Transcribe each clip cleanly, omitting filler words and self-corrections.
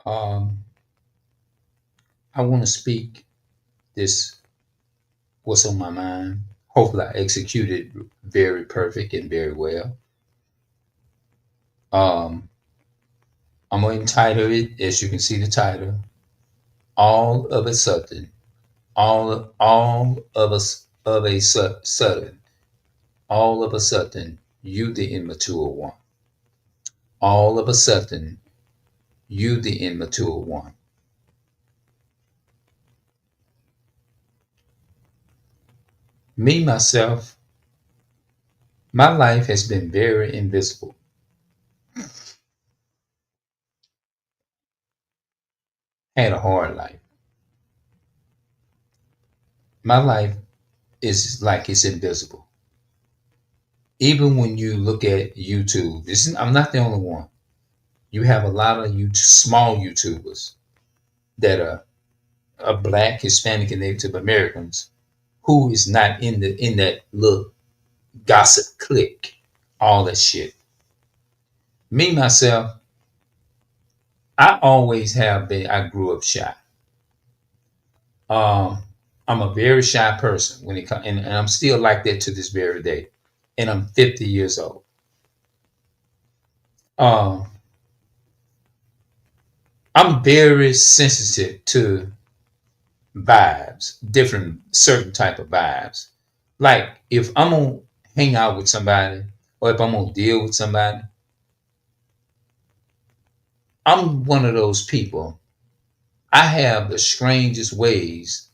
Um, I want to speak this what's on my mind. Hopefully, I executed very perfect and very well. Um, I'm gonna entitle it, as you can see the title, "All of a Sudden." All of us of a sudden, all of a sudden, you the immature one. All of a sudden, you the immature one. Me myself, my life has been very invisible. Had a hard life. My life is like it's invisible. Even when you look at YouTube, I'm not the only one. You have a lot of small YouTubers that are Black, Hispanic, and Native Americans who is not in that little gossip clique, all that shit. Me myself, I always have been. I grew up shy. Um, I'm a very shy person when it comes, and I'm still like that to this very day. And I'm 50 years old. Um, I'm very sensitive to vibes, different certain type of vibes. Like if I'm gonna hang out with somebody, or if I'm gonna deal with somebody, I'm one of those people. I have the strangest ways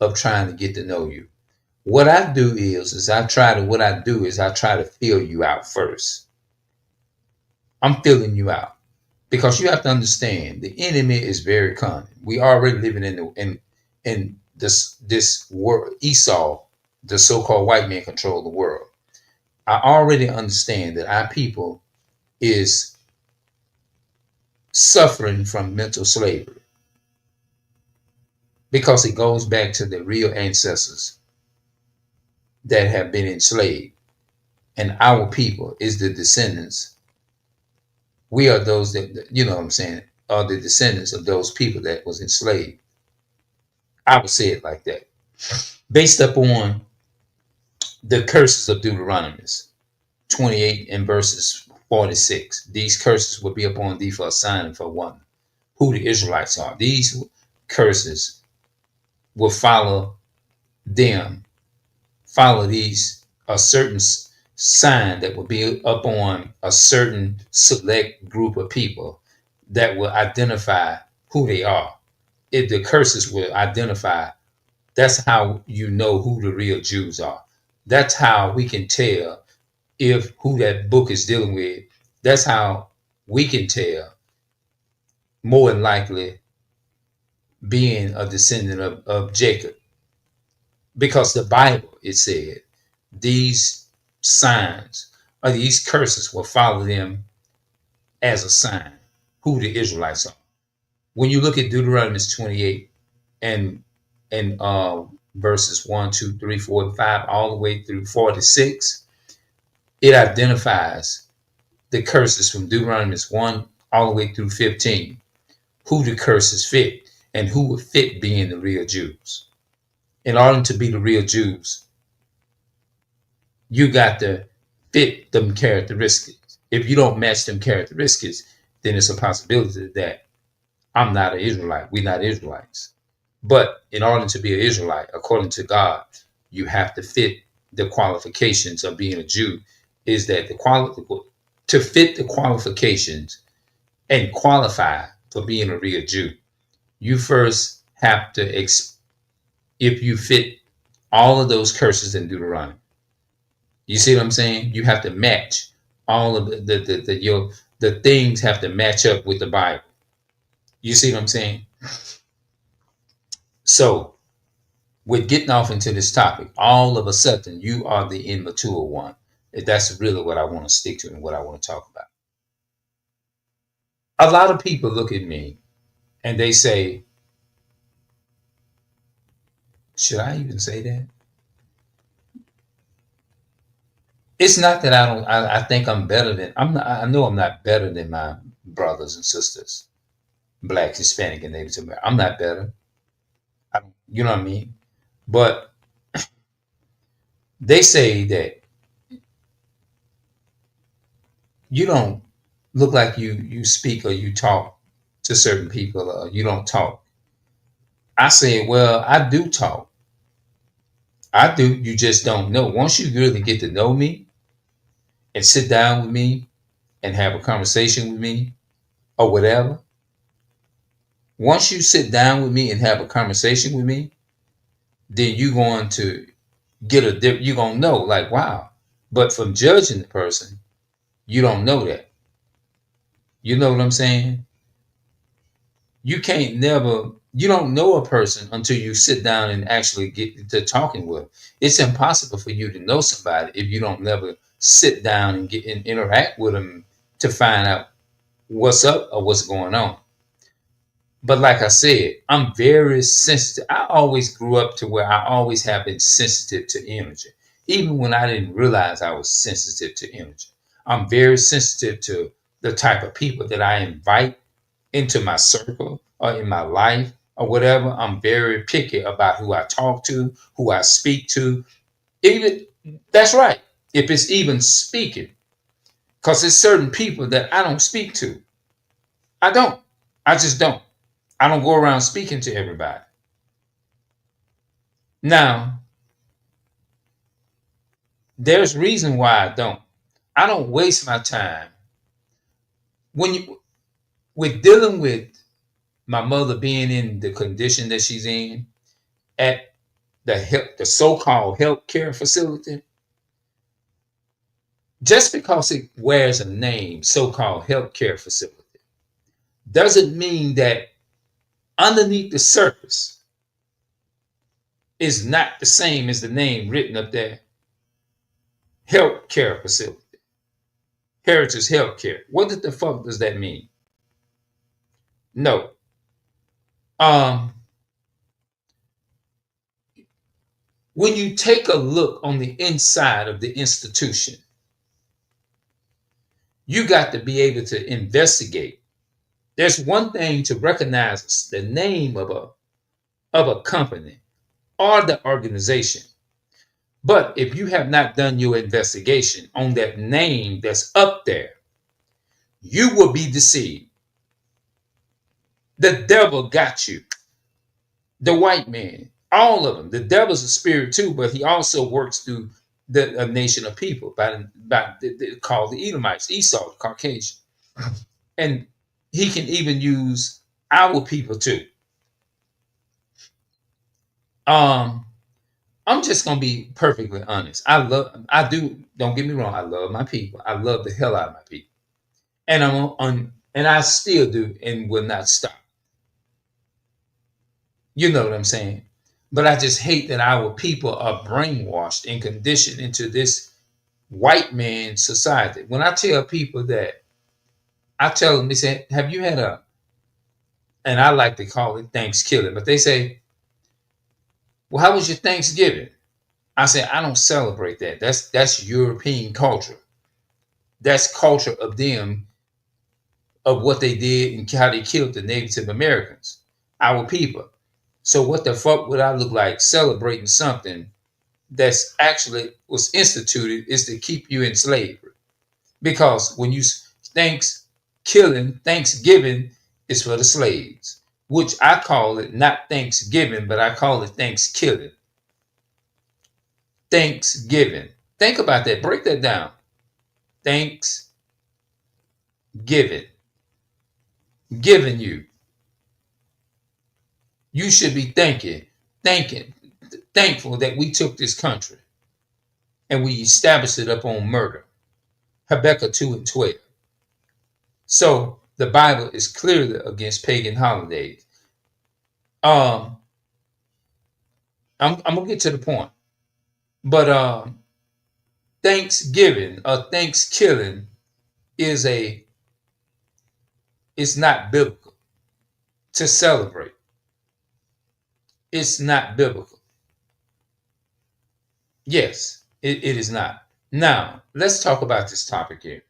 of trying to get to know you. What I do is I try to feel you out first. I'm feeling you out because you have to understand the enemy is very cunning. We already living in this world. Esau, the so-called white man, control the world. I already understand that our people is suffering from mental slavery because it goes back to the real ancestors that have been enslaved, and our people is the descendants. We are those that, you know what I'm saying, are the descendants of those people that was enslaved. I would say it like that, based upon the curses of Deuteronomy 28 and verses 46. These curses will be upon thee for a sign and for one, who the Israelites are. These curses will follow them, follow these a certain sign that will be upon a certain select group of people that will identify who they are. If the curses will identify, that's how you know who the real Jews are. That's how we can tell if who that book is dealing with. That's how we can tell, more than likely being a descendant of Jacob. Because the Bible, it said, these signs or these curses will follow them as a sign who the Israelites are. When you look at Deuteronomy 28 and verses 1, 2, 3, 4, and 5, all the way through 46, it identifies the curses from Deuteronomy 1 all the way through 15, who the curses fit and who would fit being the real Jews. In order to be the real Jews, you got to fit them characteristics. If you don't match them characteristics, then it's a possibility that I'm not an Israelite. We're not Israelites. But in order to be an Israelite, according to God, you have to fit the qualifications of being a Jew. Is that to fit the qualifications and qualify for being a real Jew? You first have to, if you fit all of those curses in Deuteronomy, you see what I'm saying? You have to match all of the things have to match up with the Bible. You see what I'm saying? So, with getting off into this topic, all of a sudden you are the immature one. That's really what I want to stick to and what I want to talk about. A lot of people look at me and they say, should I even say that? It's not that I think I'm better than, I'm not, I know I'm not better than my brothers and sisters. Black, Hispanic, and Native American. I'm not better. I don't, you know what I mean? But they say that you don't look like you speak or you talk to certain people or you don't talk. I say, well, I do talk. I do. You just don't know. Once you really get to know me and sit down with me and have a conversation with me or whatever, once you sit down with me and have a conversation with me, then you're going to get you're going to know, like, wow. But from judging the person, you don't know that. You know what I'm saying? You can't never, you don't know a person until you sit down and actually get to talking with them. It's impossible for you to know somebody if you don't never sit down and get and interact with them to find out what's up or what's going on. But like I said, I'm very sensitive. I always grew up to where I always have been sensitive to energy, even when I didn't realize I was sensitive to energy. I'm very sensitive to the type of people that I invite into my circle or in my life or whatever. I'm very picky about who I talk to, who I speak to. Even that's right. If it's even speaking, because there's certain people that I don't speak to. I don't. I just don't. I don't go around speaking to everybody. Now, there's reason why I don't. I don't waste my time when you with dealing with my mother being in the condition that she's in at the so-called health care facility. Just because it wears a name, so-called health care facility, doesn't mean that underneath the surface is not the same as the name written up there. Health care facility. Heritage Health Care. What the fuck does that mean? No. Um, when you take a look on the inside of the institution, you got to be able to investigate. There's one thing to recognize the name of a company or the organization. But if you have not done your investigation on that name that's up there, you will be deceived. The devil got you. The white man, all of them. The devil's a spirit too, but he also works through a nation of people called the Edomites, Esau, the Caucasian. And he can even use our people too. Um, I'm just gonna be perfectly honest. I do. Don't get me wrong. I love my people. I love the hell out of my people, and and I still do, and will not stop. You know what I'm saying? But I just hate that our people are brainwashed and conditioned into this white man society. When I tell people that, I tell them, they say, "Have you had a?" And I like to call it Thanksgiving, but they say, "Well, how was your Thanksgiving?" I say, "I don't celebrate that. That's European culture. That's culture of them, of what they did and how they killed the Native Americans, our people. So what the fuck would I look like celebrating something that's actually was instituted is to keep you in slavery? Because when you Thanksgiving is for the slaves, which I call it not Thanksgiving, but I call it Thanksgiving. Thanksgiving. Think about that. Break that down. Thanksgiving. Giving you. You should be thanking, thankful that we took this country and we established it up on murder. Habakkuk 2 and 12. So the Bible is clearly against pagan holidays. Um, I'm gonna get to the point. But Thanksgiving or Thanksgiving is a it's not biblical to celebrate. It's not biblical. Yes, it is not. Now, let's talk about this topic here.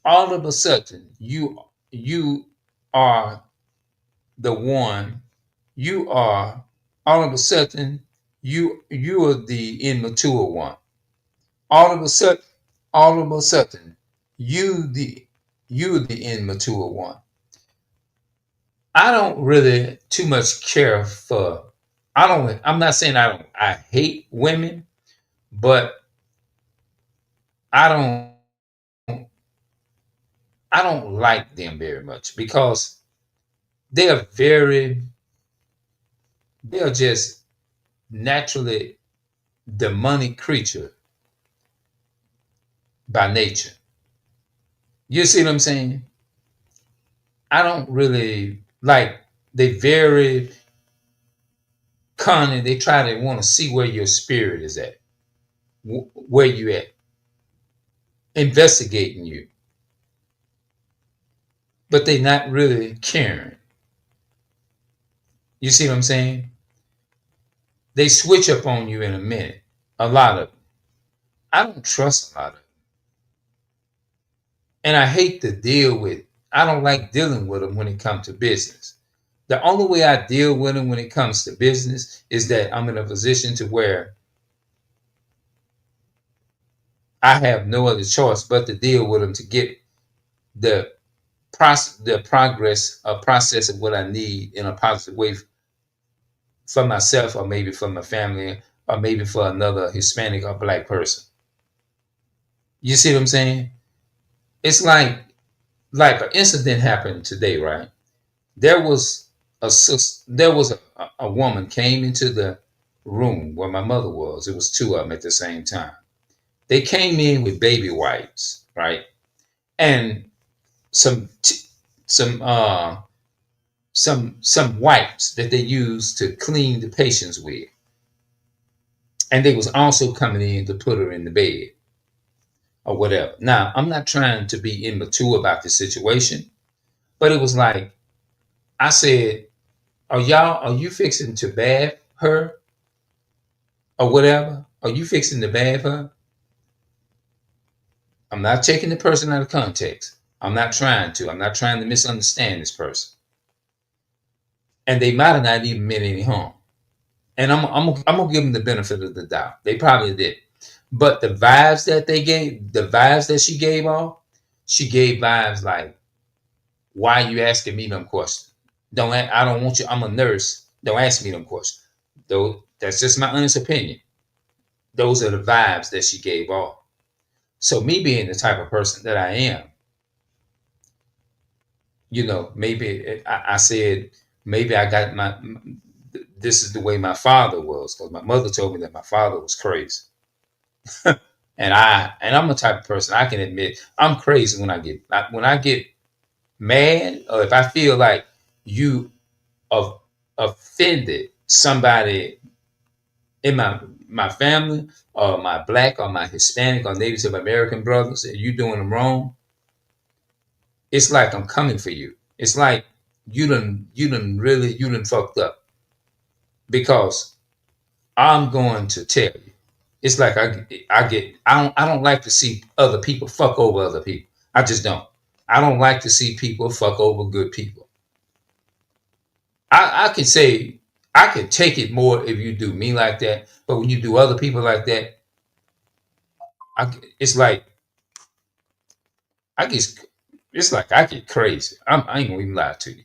All of a sudden, you are the one. You are all of a sudden you are the immature one. All of a sudden, all of a sudden, you the you're the immature one. I don't really too much care for. I don't. I'm not saying I don't. I hate women, but I don't. I don't like them very much because they are very. They are just naturally demonic creature by nature. You see what I'm saying? I don't really like. They very cunning. They try to want to see where your spirit is at, where you at, investigating you, but they not really caring. You see what I'm saying? They switch up on you in a minute. A lot of them. I don't trust a lot of them. And I hate to deal with, I don't like dealing with them when it comes to business. The only way I deal with them when it comes to business is that I'm in a position to where I have no other choice but to deal with them to get the the progress, a process of what I need in a positive way for myself, or maybe for my family, or maybe for another Hispanic or black person. You see what I'm saying? It's like an incident happened today, right? There was there was a woman came into the room where my mother was. It was two of them at the same time. They came in with baby wipes, right? And some some some wipes that they use to clean the patients with. And they was also coming in to put her in the bed or whatever. Now, I'm not trying to be immature about the situation, but it was like I said, are you fixing to bath her or whatever? Are you fixing to bath her? I'm not taking the person out of context. I'm not trying to. I'm not trying to misunderstand this person. And they might have not even meant any harm. And I'm gonna give them the benefit of the doubt. They probably did. But the vibes that they gave, the vibes that she gave vibes like, why are you asking me them questions? I don't want you, I'm a nurse. Don't ask me them questions. Though that's just my honest opinion. Those are the vibes that she gave off. So me being the type of person that I am, maybe I said, maybe I got this is the way my father was, because my mother told me that my father was crazy. And I'm the type of person I can admit I'm crazy when I get mad, or if I feel like you have offended somebody in my family, or my black or my Hispanic or Native American brothers, and you doing them wrong. It's like I'm coming for you. It's like you done fucked up, because I'm going to tell you. It's like I don't like to see other people fuck over other people. I just don't. I don't like to see people fuck over good people. I can say I can take it more if you do me like that, but when you do other people like that, it's like I get it's like I get crazy. I ain't gonna even lie to you.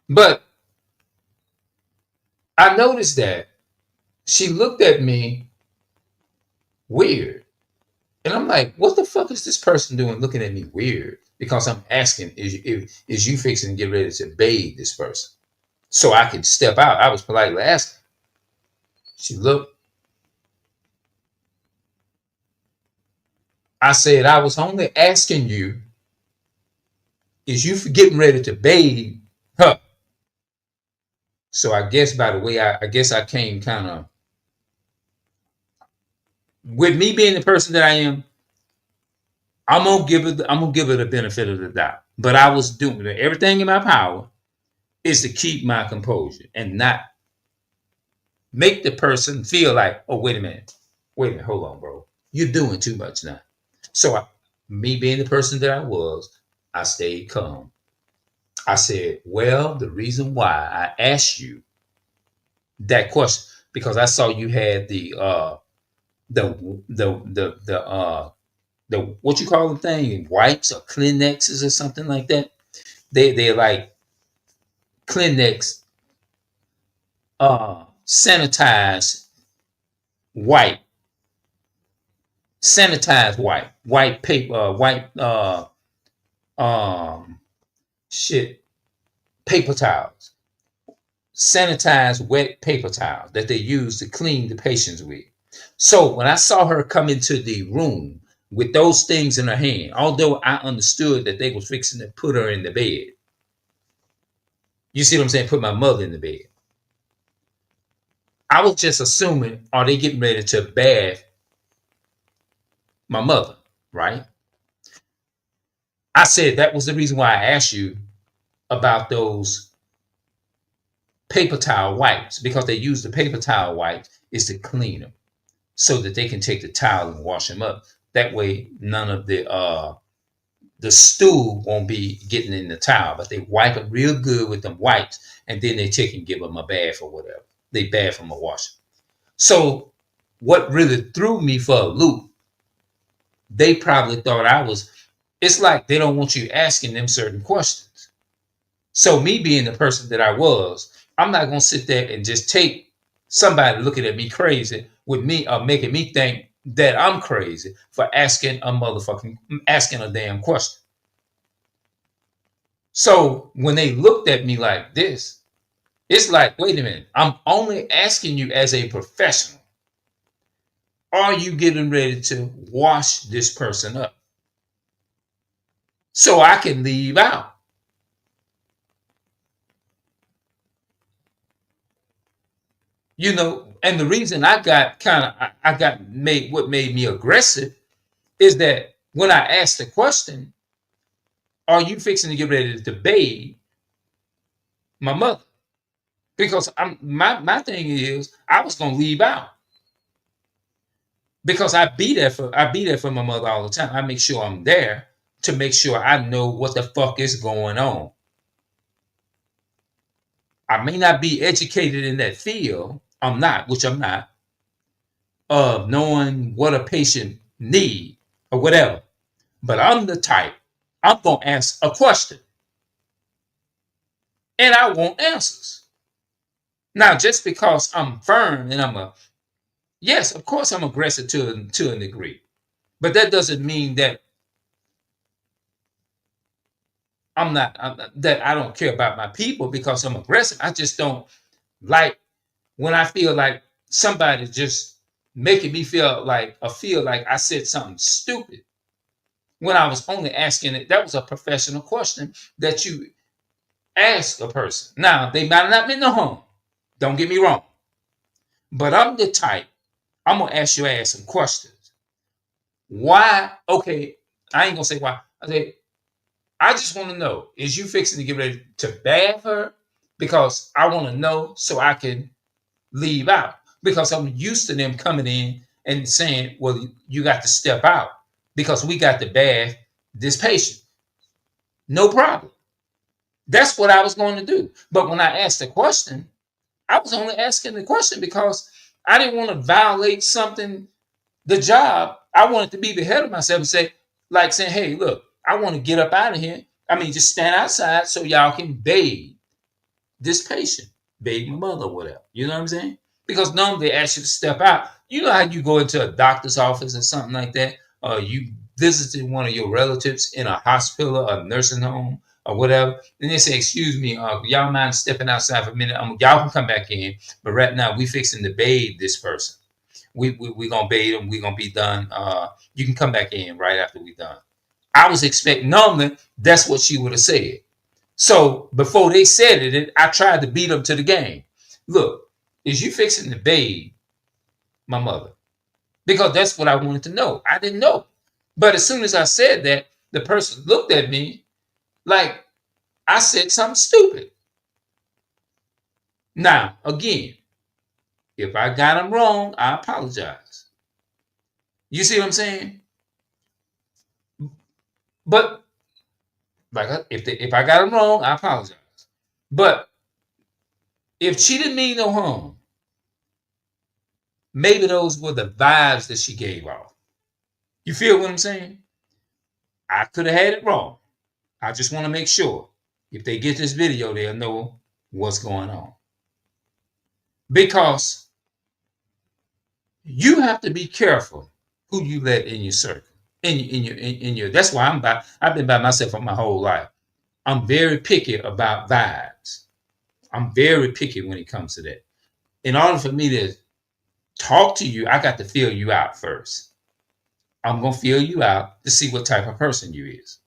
But I noticed that she looked at me weird. And I'm like, what the fuck is this person doing looking at me weird? Because I'm asking, is you fixing to get ready to bathe this person? So I could step out. I was politely asking. She looked. I said, I was only asking you, is you for getting ready to bathe her? So I guess by the way, I guess I came kind of, with me being the person that I am, I'm gonna give it the benefit of the doubt. But I was doing everything in my power is to keep my composure and not make the person feel like, oh, wait a minute, hold on, bro. You're doing too much now. So me being the person that I was, I stayed calm. I said, well, the reason why I asked you that question because I saw you had the what you call the thing, wipes or Kleenexes or something like that. They're like Kleenex sanitized white, sanitized white paper, white um shit paper towels, sanitized wet paper towels that they use to clean the patients with. So when I saw her come into the room with those things in her hand, although I understood that they was fixing to put her in the bed, you see what I'm saying? Put my mother in the bed. I was just assuming, are they getting ready to bath my mother, right? I said that was the reason why I asked you about those paper towel wipes because they use the paper towel wipes is to clean them so that they can take the towel and wash them up. That way, none of the stool won't be getting in the towel, but they wipe it real good with them wipes, and then they take and give them a bath or whatever. They bath them or wash them. So, what really threw me for a loop, they probably thought I was. It's like they don't want you asking them certain questions. So, me being the person that I was, I'm not gonna sit there and just take somebody looking at me crazy with me or making me think that I'm crazy for asking a damn question. So when they looked at me like this, it's like, wait a minute, I'm only asking you as a professional. Are you getting ready to wash this person up so I can leave out? And the reason I got I got made what made me aggressive is that when I asked the question, are you fixing to get ready to bathe my mother? Because my thing is I was gonna leave out because I be there for my mother all the time. I make sure I'm there to make sure I know what the fuck is going on. I may not be educated in that field. I'm not, which I'm not, of knowing what a patient need or whatever. But I'm the type, I'm gonna ask a question and I want answers. Now, just because I'm firm and yes, of course I'm aggressive to a degree, but that doesn't mean that that I don't care about my people because I'm aggressive. I just don't like when I feel like somebody just making me feel like I said something stupid when I was only asking it. That was a professional question that you ask a person. Now they might not mean no harm. Don't get me wrong, but I'm the type. I'm gonna ask your ass some questions. Why? Okay, I ain't gonna say why. I just want to know, is you fixing to get ready to bath her? Because I want to know so I can leave out. Because I'm used to them coming in and saying, well, you got to step out because we got to bath this patient. No problem. That's what I was going to do. But when I asked the question, I was only asking the question because I didn't want to violate something, the job. I wanted to be the head of myself and say, like saying, hey, look, I want to get up out of here. I mean, just stand outside so y'all can bathe this patient, bathe my mother or whatever. You know what I'm saying? Because normally they ask you to step out. You know how you go into a doctor's office or something like that, or you visited one of your relatives in a hospital or a nursing home or whatever, and they say, excuse me, y'all mind stepping outside for a minute? Y'all can come back in, but right now we fixing to bathe this person. We gonna bathe them. We gonna be done. You can come back in right after we done. I was expecting normally that's what she would have said. So before they said it, I tried to beat them to the game. Look, is you fixing to bathe my mother? Because that's what I wanted to know. I didn't know. But as soon as I said that, the person looked at me like I said something stupid. Now, again, if I got them wrong, I apologize. You see what I'm saying? But Like if I got them wrong, I apologize. But if she didn't mean no harm, maybe those were the vibes that she gave off. You feel what I'm saying? I could have had it wrong. I just want to make sure if they get this video, they'll know what's going on. Because you have to be careful who you let in your circle. In your that's why I've been by myself for my whole life. I'm very picky about vibes. I'm very picky when it comes to that. In order for me to talk to you, I got to feel you out first. I'm gonna feel you out to see what type of person you is.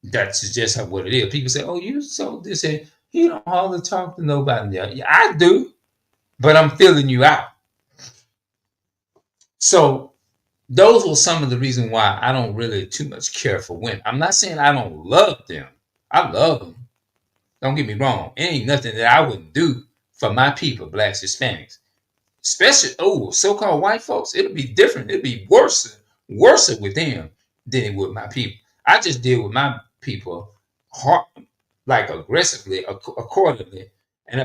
That's just what it is. People say, "Oh, you so this and he don't hardly talk to nobody." Yeah, I do, but I'm feeling you out. So those were some of the reasons why I don't really too much care for women. I'm not saying I don't love them. I love them. Don't get me wrong. It ain't nothing that I wouldn't do for my people, blacks, Hispanics. Especially, so-called white folks, it'll be different. It'll be worse with them than it would my people. I just deal with my people hard, like aggressively, accordingly,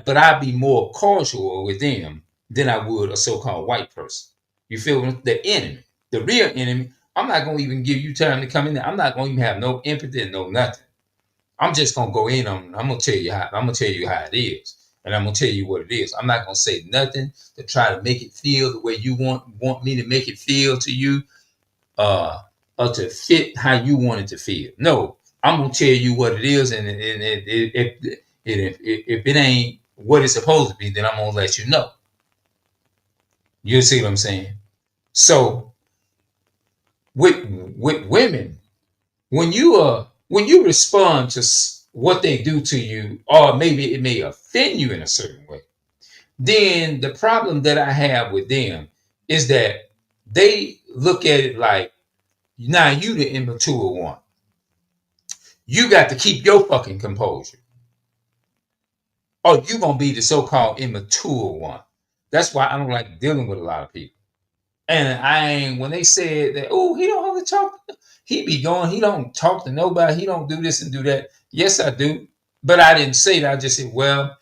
but I'd be more cordial with them than I would a so-called white person. You feel me? The enemy, the real enemy. I'm not gonna even give you time to come in there. I'm not gonna even have no empathy and no nothing. I'm just gonna go in on. I'm gonna tell you how it is, and I'm gonna tell you what it is. I'm not gonna say nothing to try to make it feel the way you want me to make it feel to you, uh, or to fit how you want it to feel. No, I'm gonna tell you what it is, and if it ain't what it's supposed to be, then I'm gonna let you know. You see what I'm saying? So with women, when you respond to what they do to you, or maybe it may offend you in a certain way, then the problem that I have with them is that they look at it like, now you the immature one. You got to keep your fucking composure. Or you gonna be the so-called immature one. That's why I don't like dealing with a lot of people. And I ain't when they said that, oh, he don't have to talk. He be going, he don't talk to nobody, he don't do this and do that. Yes, I do. But I didn't say that. I just said, well,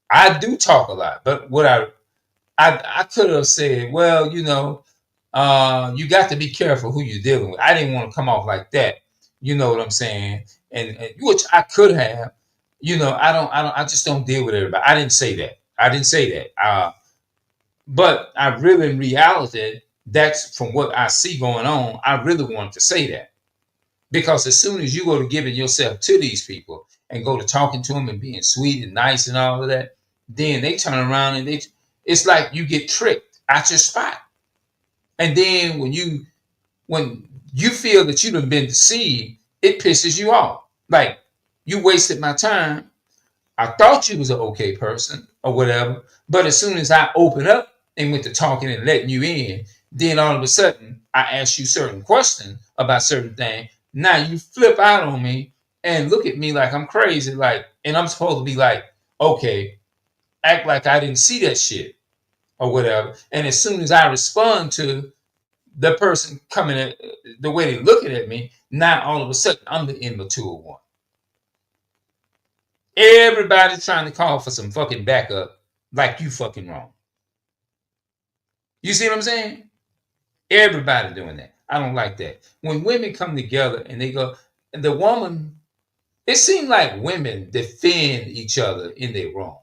I do talk a lot. But what I could have said, well, you got to be careful who you're dealing with. I didn't want to come off like that. You know what I'm saying? And which I could have. I just don't deal with everybody. I didn't say that. I didn't say that. But I really, in reality, that's from what I see going on. I really wanted to say that because as soon as you go to giving yourself to these people and go to talking to them and being sweet and nice and all of that, then they turn around and it's like you get tricked out your spot. And then when you feel that you've been deceived, it pisses you off. Like, you wasted my time. I thought you was an okay person or whatever. But as soon as I open up and went to talking and letting you in, then all of a sudden I ask you certain questions about certain things. Now you flip out on me and look at me like I'm crazy, and I'm supposed to be like, okay, act like I didn't see that shit or whatever. And as soon as I respond to the person coming at the way they're looking at me, now all of a sudden I'm the immature one. Everybody's trying to call for some fucking backup like you fucking wrong. You see what I'm saying? Everybody doing that. I don't like that. When women come together and they go, and the woman, it seems like women defend each other in their wrong.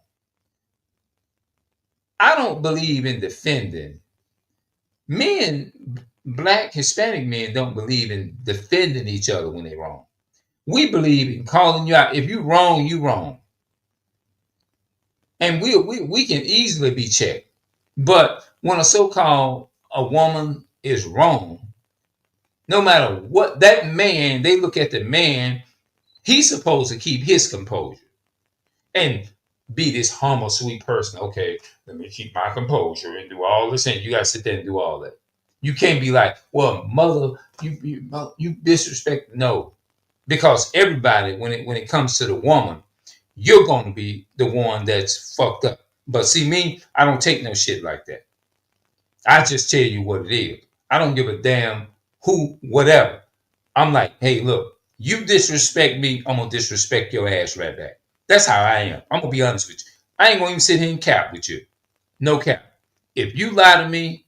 I don't believe in defending. Men, black, Hispanic men, don't believe in defending each other when they're wrong. We believe in calling you out. If you're wrong, you're wrong. And we can easily be checked. But when a woman is wrong, no matter what, that man, they look at the man, he's supposed to keep his composure and be this humble, sweet person. Okay, let me keep my composure and do all this. And you got to sit there and do all that. You can't be like, well, mother, you disrespect. No, because everybody, when it comes to the woman, you're going to be the one that's fucked up. But see me, I don't take no shit like that. I just tell you what it is. I don't give a damn who, whatever. I'm like, hey, look, You disrespect me, I'm gonna disrespect your ass right back. That's how I am. I'm gonna be honest with you. I ain't gonna even sit here and cap with you. No cap. If you lie to me,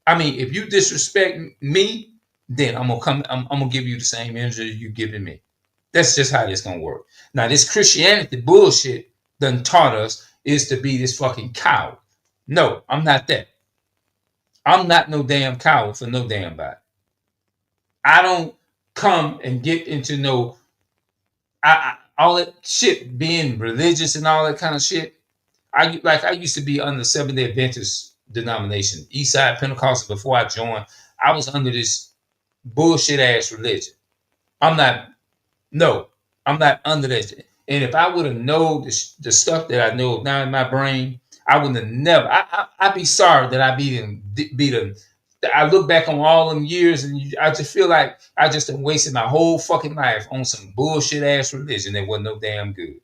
I mean, if you disrespect me, then I'm gonna come. I'm gonna give you the same energy you giving me. That's just how this gonna work. Now, this Christianity bullshit done taught us is to be this fucking coward. No, I'm not that. I'm not no damn coward for no damn body. I don't come and get into no all that shit being religious and all that kind of shit. I used to be under Seventh Day Adventist denomination, East Side Pentecostal. Before I joined, I was under this bullshit ass religion. I'm not. No, I'm not under that. And if I would have known the stuff that I know now in my brain, I wouldn't have never. I'd be sorry that I be them. I look back on all them years and I just feel like I just have wasted my whole fucking life on some bullshit ass religion that wasn't no damn good.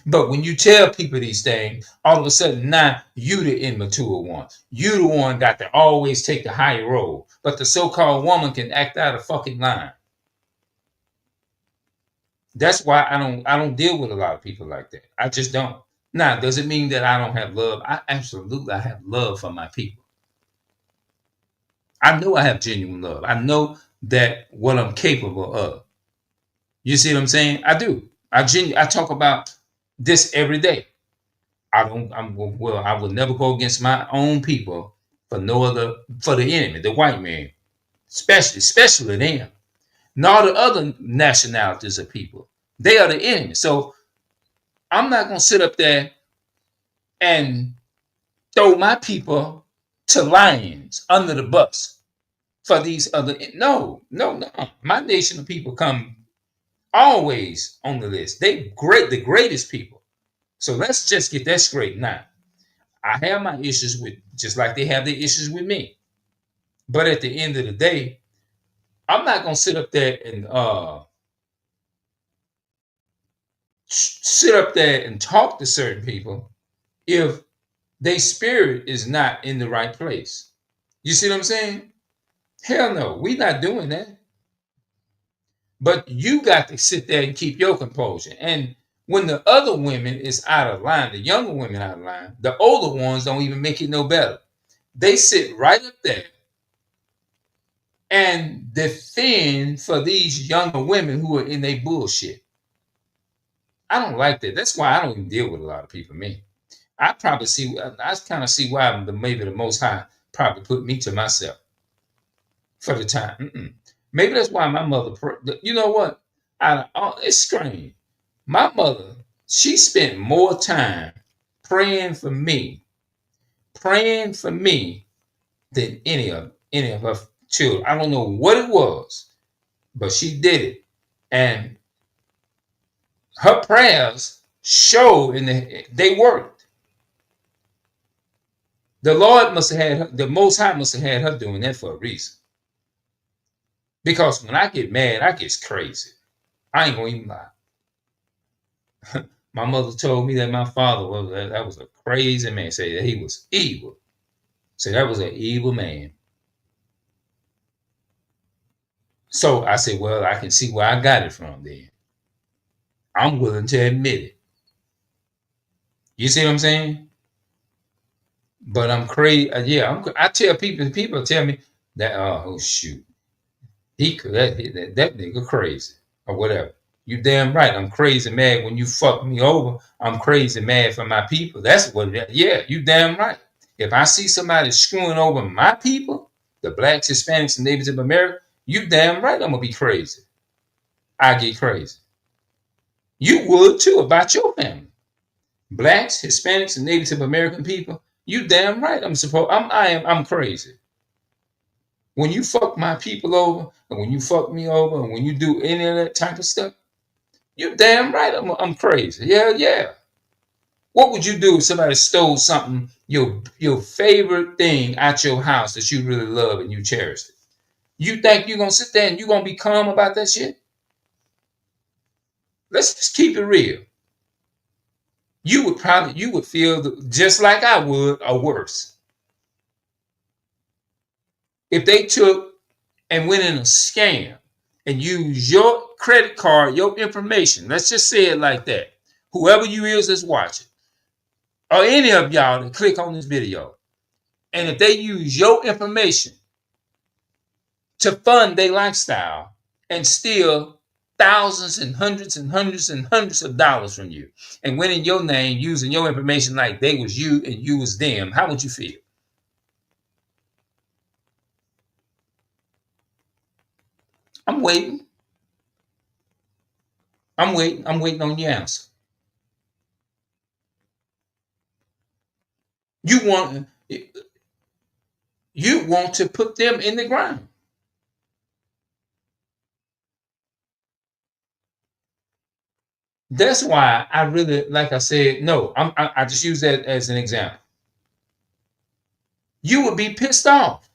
But when you tell people these things, all of a sudden now you the immature one. You the one got to always take the higher road. But the so-called woman can act out of fucking line. That's why I don't deal with a lot of people like that. I just don't. Now, does it mean that I don't have love? I have love for my people. I know I have genuine love. I know that what I'm capable of. You see what I'm saying? I do. I talk about this every day. I will never go against my own people for no other for the enemy, the white man, especially them. And all the other nationalities of people. They are the enemy. So I'm not gonna sit up there and throw my people to lions under the bus for these other. No, no, no. My nation of people come always on the list. They great, the greatest people. So let's just get that straight now. I have my issues with just like they have their issues with me. But at the end of the day, I'm not gonna sit up there and talk to certain people if their spirit is not in the right place. You see what I'm saying? Hell no, we not doing that. But you got to sit there and keep your composure. And when the other women is out of line, the younger women out of line, the older ones don't even make it no better. They sit right up there and defend for these younger women who are in their bullshit. I don't like that. That's why I don't even deal with a lot of people. Me, I kind of see why maybe the Most High probably put me to myself for the time. Maybe that's why my mother. You know what? It's strange. My mother, she spent more time praying for me, praying for me than any of her children. I don't know what it was, but she did it, and her prayers showed, and they worked. The Lord must have had her, the Most High must have had her doing that for a reason. Because when I get mad, I get crazy. I ain't gonna even lie. My mother told me that my father was a crazy man. Say that he was evil. Say that was an evil man. So I said, well, I can see where I got it from. Then I'm willing to admit it. You see what I'm saying? But I'm crazy. I tell people. People tell me that. Oh shoot, he could that nigga crazy or whatever. You damn right. I'm crazy mad when you fuck me over. I'm crazy mad for my people. That's what it is. Yeah, you damn right. If I see somebody screwing over my people, the blacks, Hispanics, and natives of America, you damn right I'm gonna be crazy. I get crazy. You would too about your family. Blacks, Hispanics, and Native American people, you damn right I'm crazy. When you fuck my people over, and when you fuck me over, and when you do any of that type of stuff, you damn right I'm crazy. Yeah, yeah. What would you do if somebody stole something, your favorite thing out your house that you really love and you cherished it? You think you're gonna sit there and you're gonna be calm about that shit? Let's just keep it real. You would feel just like I would or worse if they took and went in a scam and use your credit card, your information. Let's just say it like that. Whoever you is that's watching, or any of y'all that click on this video, and if they use your information to fund their lifestyle and steal thousands and hundreds and hundreds and hundreds of dollars from you, and went in your name using your information like they was you and you was them, how would you feel? I'm waiting. I'm waiting. I'm waiting on your answer. You want you want to put them in the ground. That's why I really, like I said, no, I just use that as an example. You would be pissed off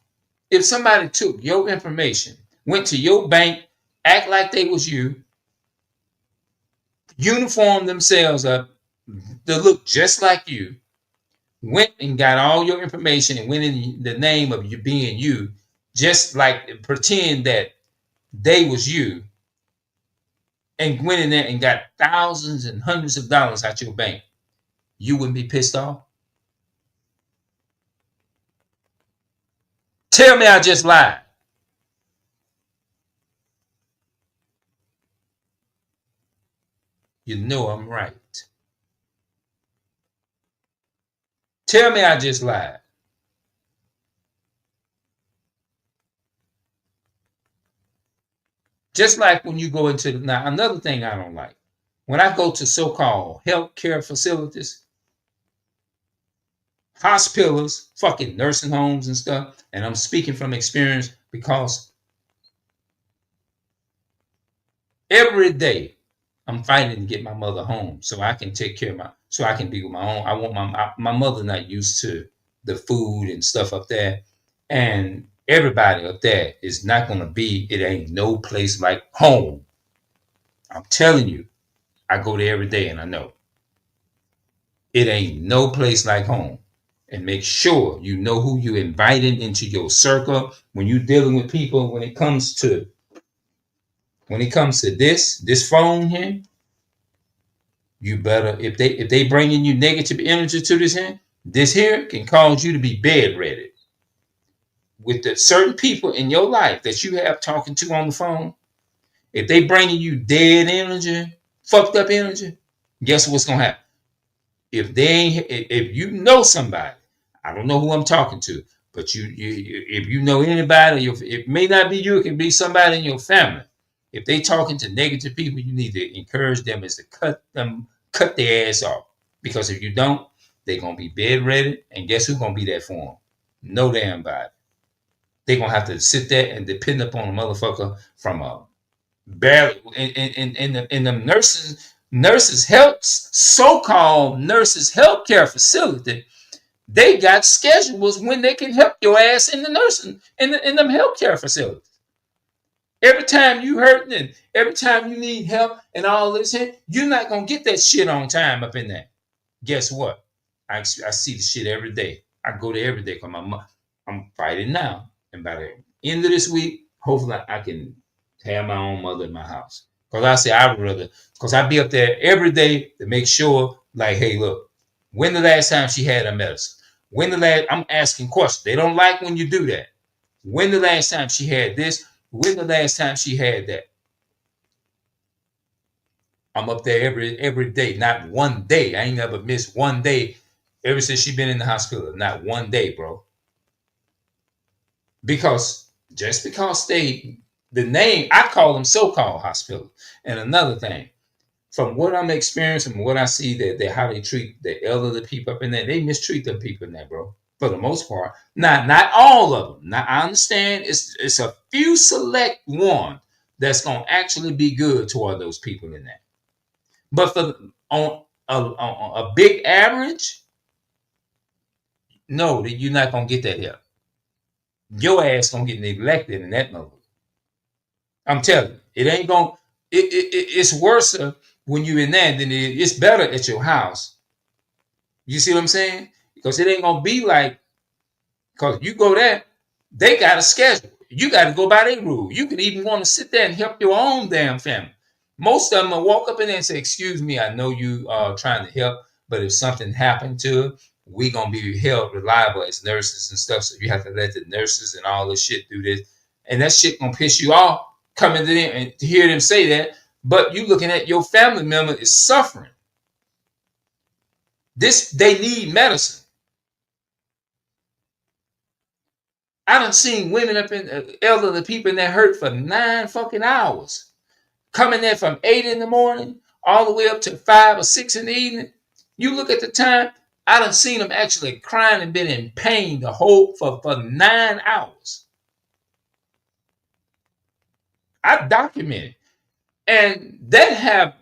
if somebody took your information, went to your bank, act like they was you, uniformed themselves up to look just like you, went and got all your information and went in the name of you being you, just like pretend that they was you, and went in there and got thousands and hundreds of dollars out your bank. You wouldn't be pissed off? Tell me I just lied. You know I'm right. Tell me I just lied. Just like when you go into now, another thing I don't like. When I go to so-called healthcare facilities, hospitals, fucking nursing homes and stuff, and I'm speaking from experience because every day I'm fighting to get my mother home so I can take care of so I can be with my own. I want my mother not used to the food and stuff up there, and everybody up there is not gonna be. It ain't no place like home. I'm telling you, I go there every day, and I know it ain't no place like home. And make sure you know who you inviting into your circle when you're dealing with people. When it comes to this phone here, you better, if they bringing you negative energy to this here can cause you to be bedready with the certain people in your life that you have talking to on the phone. If they bringing you dead energy, fucked up energy, guess what's gonna happen? If you know somebody, I don't know who I'm talking to, but if you know anybody, it may not be you, it can be somebody in your family. If they talking to negative people, you need to encourage them is to cut their ass off. Because if you don't, they're gonna be bedridden, and guess who's gonna be there for them? No damn body. They're gonna have to sit there and depend upon a motherfucker from a barely in the nurses health so-called nurses healthcare facility. They got schedules when they can help your ass in the nursing in them healthcare facilities. Every time you hurting and every time you need help and all this shit, you're not gonna get that shit on time up in there. Guess what? I see the shit every day. I go there every day because I'm fighting now, and by the end of this week, hopefully I can have my own mother in my house. Because I say I would rather, because I be up there every day to make sure, like, hey, look, when the last time she had her medicine? I'm asking questions. They don't like when you do that. When the last time she had this? When the last time she had that? I'm up there every day, not one day. I ain't never missed one day ever since she been in the hospital. Not one day, bro. Because just because the name, I call them so-called hospital. And another thing, from what I'm experiencing, from what I see, that how they treat the elderly people up in there, they mistreat them people in there, bro. For the most part, not all of them. Now I understand it's a few select one that's gonna actually be good toward those people in there. But on a big average, no, you're not gonna get that help. Your ass gonna get neglected in that mode. I'm telling you, it ain't gonna. It's worse when you're in that than it's better at your house. You see what I'm saying? Because it ain't gonna be like, because you go there, they got a schedule. You got to go by their rule. You can even want to sit there and help your own damn family. Most of them will walk up in there and say, "Excuse me, I know you are trying to help, but if something happened to it, we gonna be held reliable as nurses and stuff. So you have to let the nurses and all this shit do this, and that shit gonna piss you off coming to them and to hear them say that. But you looking at your family member is suffering. This they need medicine. I done seen women up in elderly people in that hurt for 9 fucking hours, coming there from 8 in the morning all the way up to 5 or 6 in the evening. You look at the time, I done seen them actually crying and been in pain the whole for 9 hours. I documented. And that have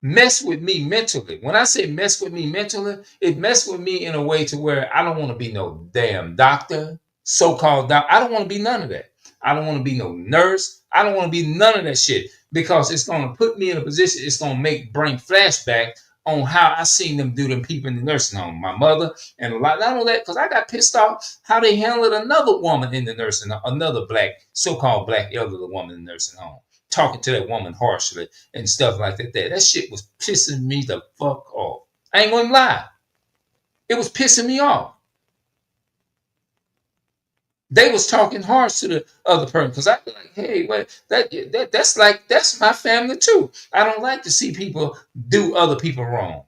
mess with me mentally. When I say mess with me mentally, it messed with me in a way to where I don't want to be no damn doctor, so-called doctor. I don't want to be none of that. I don't want to be no nurse. I don't want to be none of that shit because it's going to put me in a position. It's going to bring flashback on how I seen them do them people in the nursing home. My mother and a lot, not only that, because I got pissed off how they handled another woman in the nursing home, another black, so-called black elderly woman in the nursing home, talking to that woman harshly and stuff like that. That shit was pissing me the fuck off. I ain't gonna lie. It was pissing me off. They was talking harsh to the other person because I be like, hey, that's my family too. I don't like to see people do other people wrong,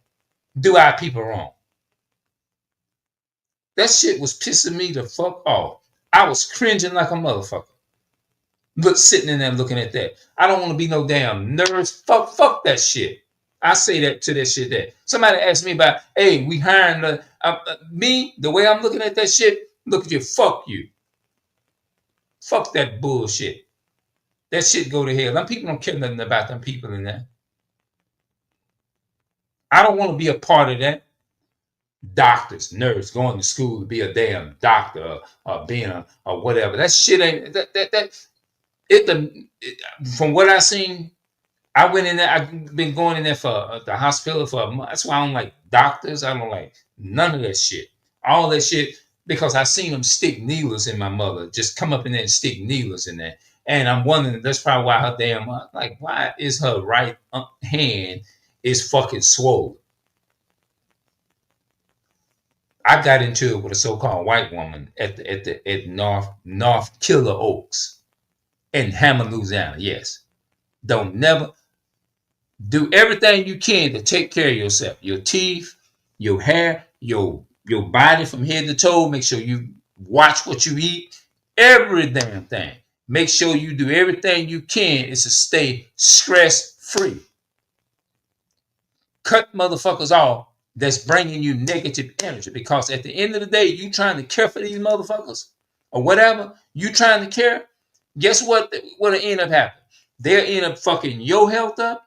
do our people wrong. That shit was pissing me the fuck off. I was cringing like a motherfucker. Look, sitting in there looking at that. I don't want to be no damn nurse. Fuck that shit. I say that to that shit there. Somebody asked me about, hey, we hiring me, the way I'm looking at that shit, look at you, fuck you. Fuck that bullshit. That shit go to hell. Them people don't care nothing about them people in there. I don't want to be a part of that. Doctors, nurse, going to school to be a damn doctor or being a or whatever. That shit ain't from what I seen. I went in there. I've been going in there for the hospital for a month. That's why I don't like doctors. I don't like none of that shit. All that shit because I seen them stick needles in my mother. Just come up in there and stick needles in there. And I'm wondering that's probably why her damn like why is her right hand is fucking swollen. I got into it with a so-called white woman at North Killer Oaks in Hammond, Louisiana. Yes, don't never do everything you can to take care of yourself, your teeth, your hair, your body from head to toe. Make sure you watch what you eat, every damn thing. Make sure you do everything you can is to stay stress free. Cut motherfuckers off that's bringing you negative energy because at the end of the day, you trying to care for these motherfuckers or whatever you trying to care. Guess what? What'll end up happening? They'll end up fucking your health up.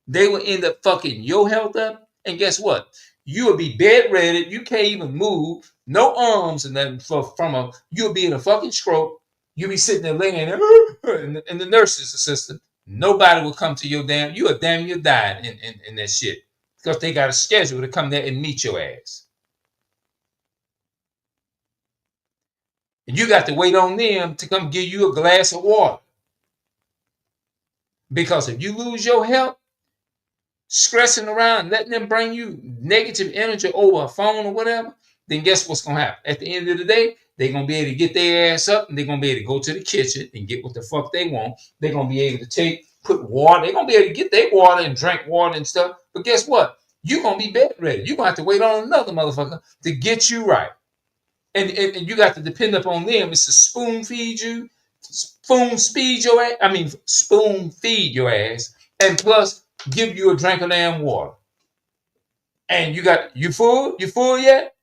They will end up fucking your health up. And guess what? You will be bedridden. You can't even move. No arms and then you'll be in a fucking stroke. You'll be sitting there laying there and the nurse's assistant. Nobody will come to your damn. You are damn near dying in that shit. Because they got a schedule to come there and meet your ass. And you got to wait on them to come give you a glass of water. Because if you lose your health, stressing around, letting them bring you negative energy over a phone or whatever, then guess what's going to happen? At the end of the day, they're going to be able to get their ass up and they're going to be able to go to the kitchen and get what the fuck they want. They're going to be able to put water. They're going to be able to get their water and drink water and stuff. But guess what? You're going to be bedridden. You're going to have to wait on another motherfucker to get you right. And you got to depend upon them. It's to spoon feed you, spoon feed your ass. Spoon feed your ass. And plus, give you a drink of damn water. And you full? You full yet?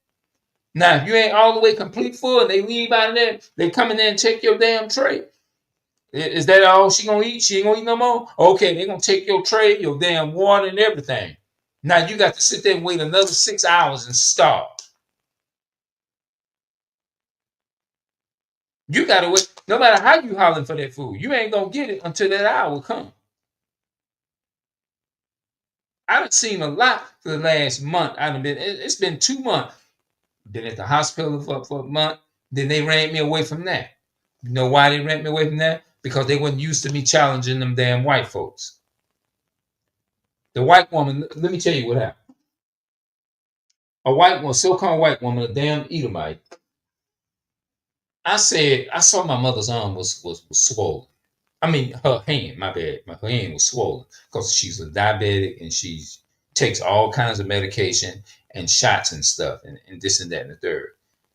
Now, if you ain't all the way complete full and they leave out of there, they come in there and take your damn tray. Is that all she gonna eat? She ain't gonna eat no more? Okay, they gonna take your tray, your damn water and everything. Now you got to sit there and wait another 6 hours and starve. You gotta wait. No matter how you hollering for that food, you ain't gonna get it until that hour comes. I've seen a lot for the last month. It's been 2 months. Been at the hospital for a month. Then they ran me away from that. You know why they ran me away from that? Because they wasn't used to me challenging them damn white folks. The white woman, let me tell you what happened. A white woman, so-called white woman, a damn Edomite. I said, I saw my mother's arm was swollen. I mean, her hand, my bad. Her hand was swollen because she's a diabetic and she takes all kinds of medication and shots and stuff and this and that and the third.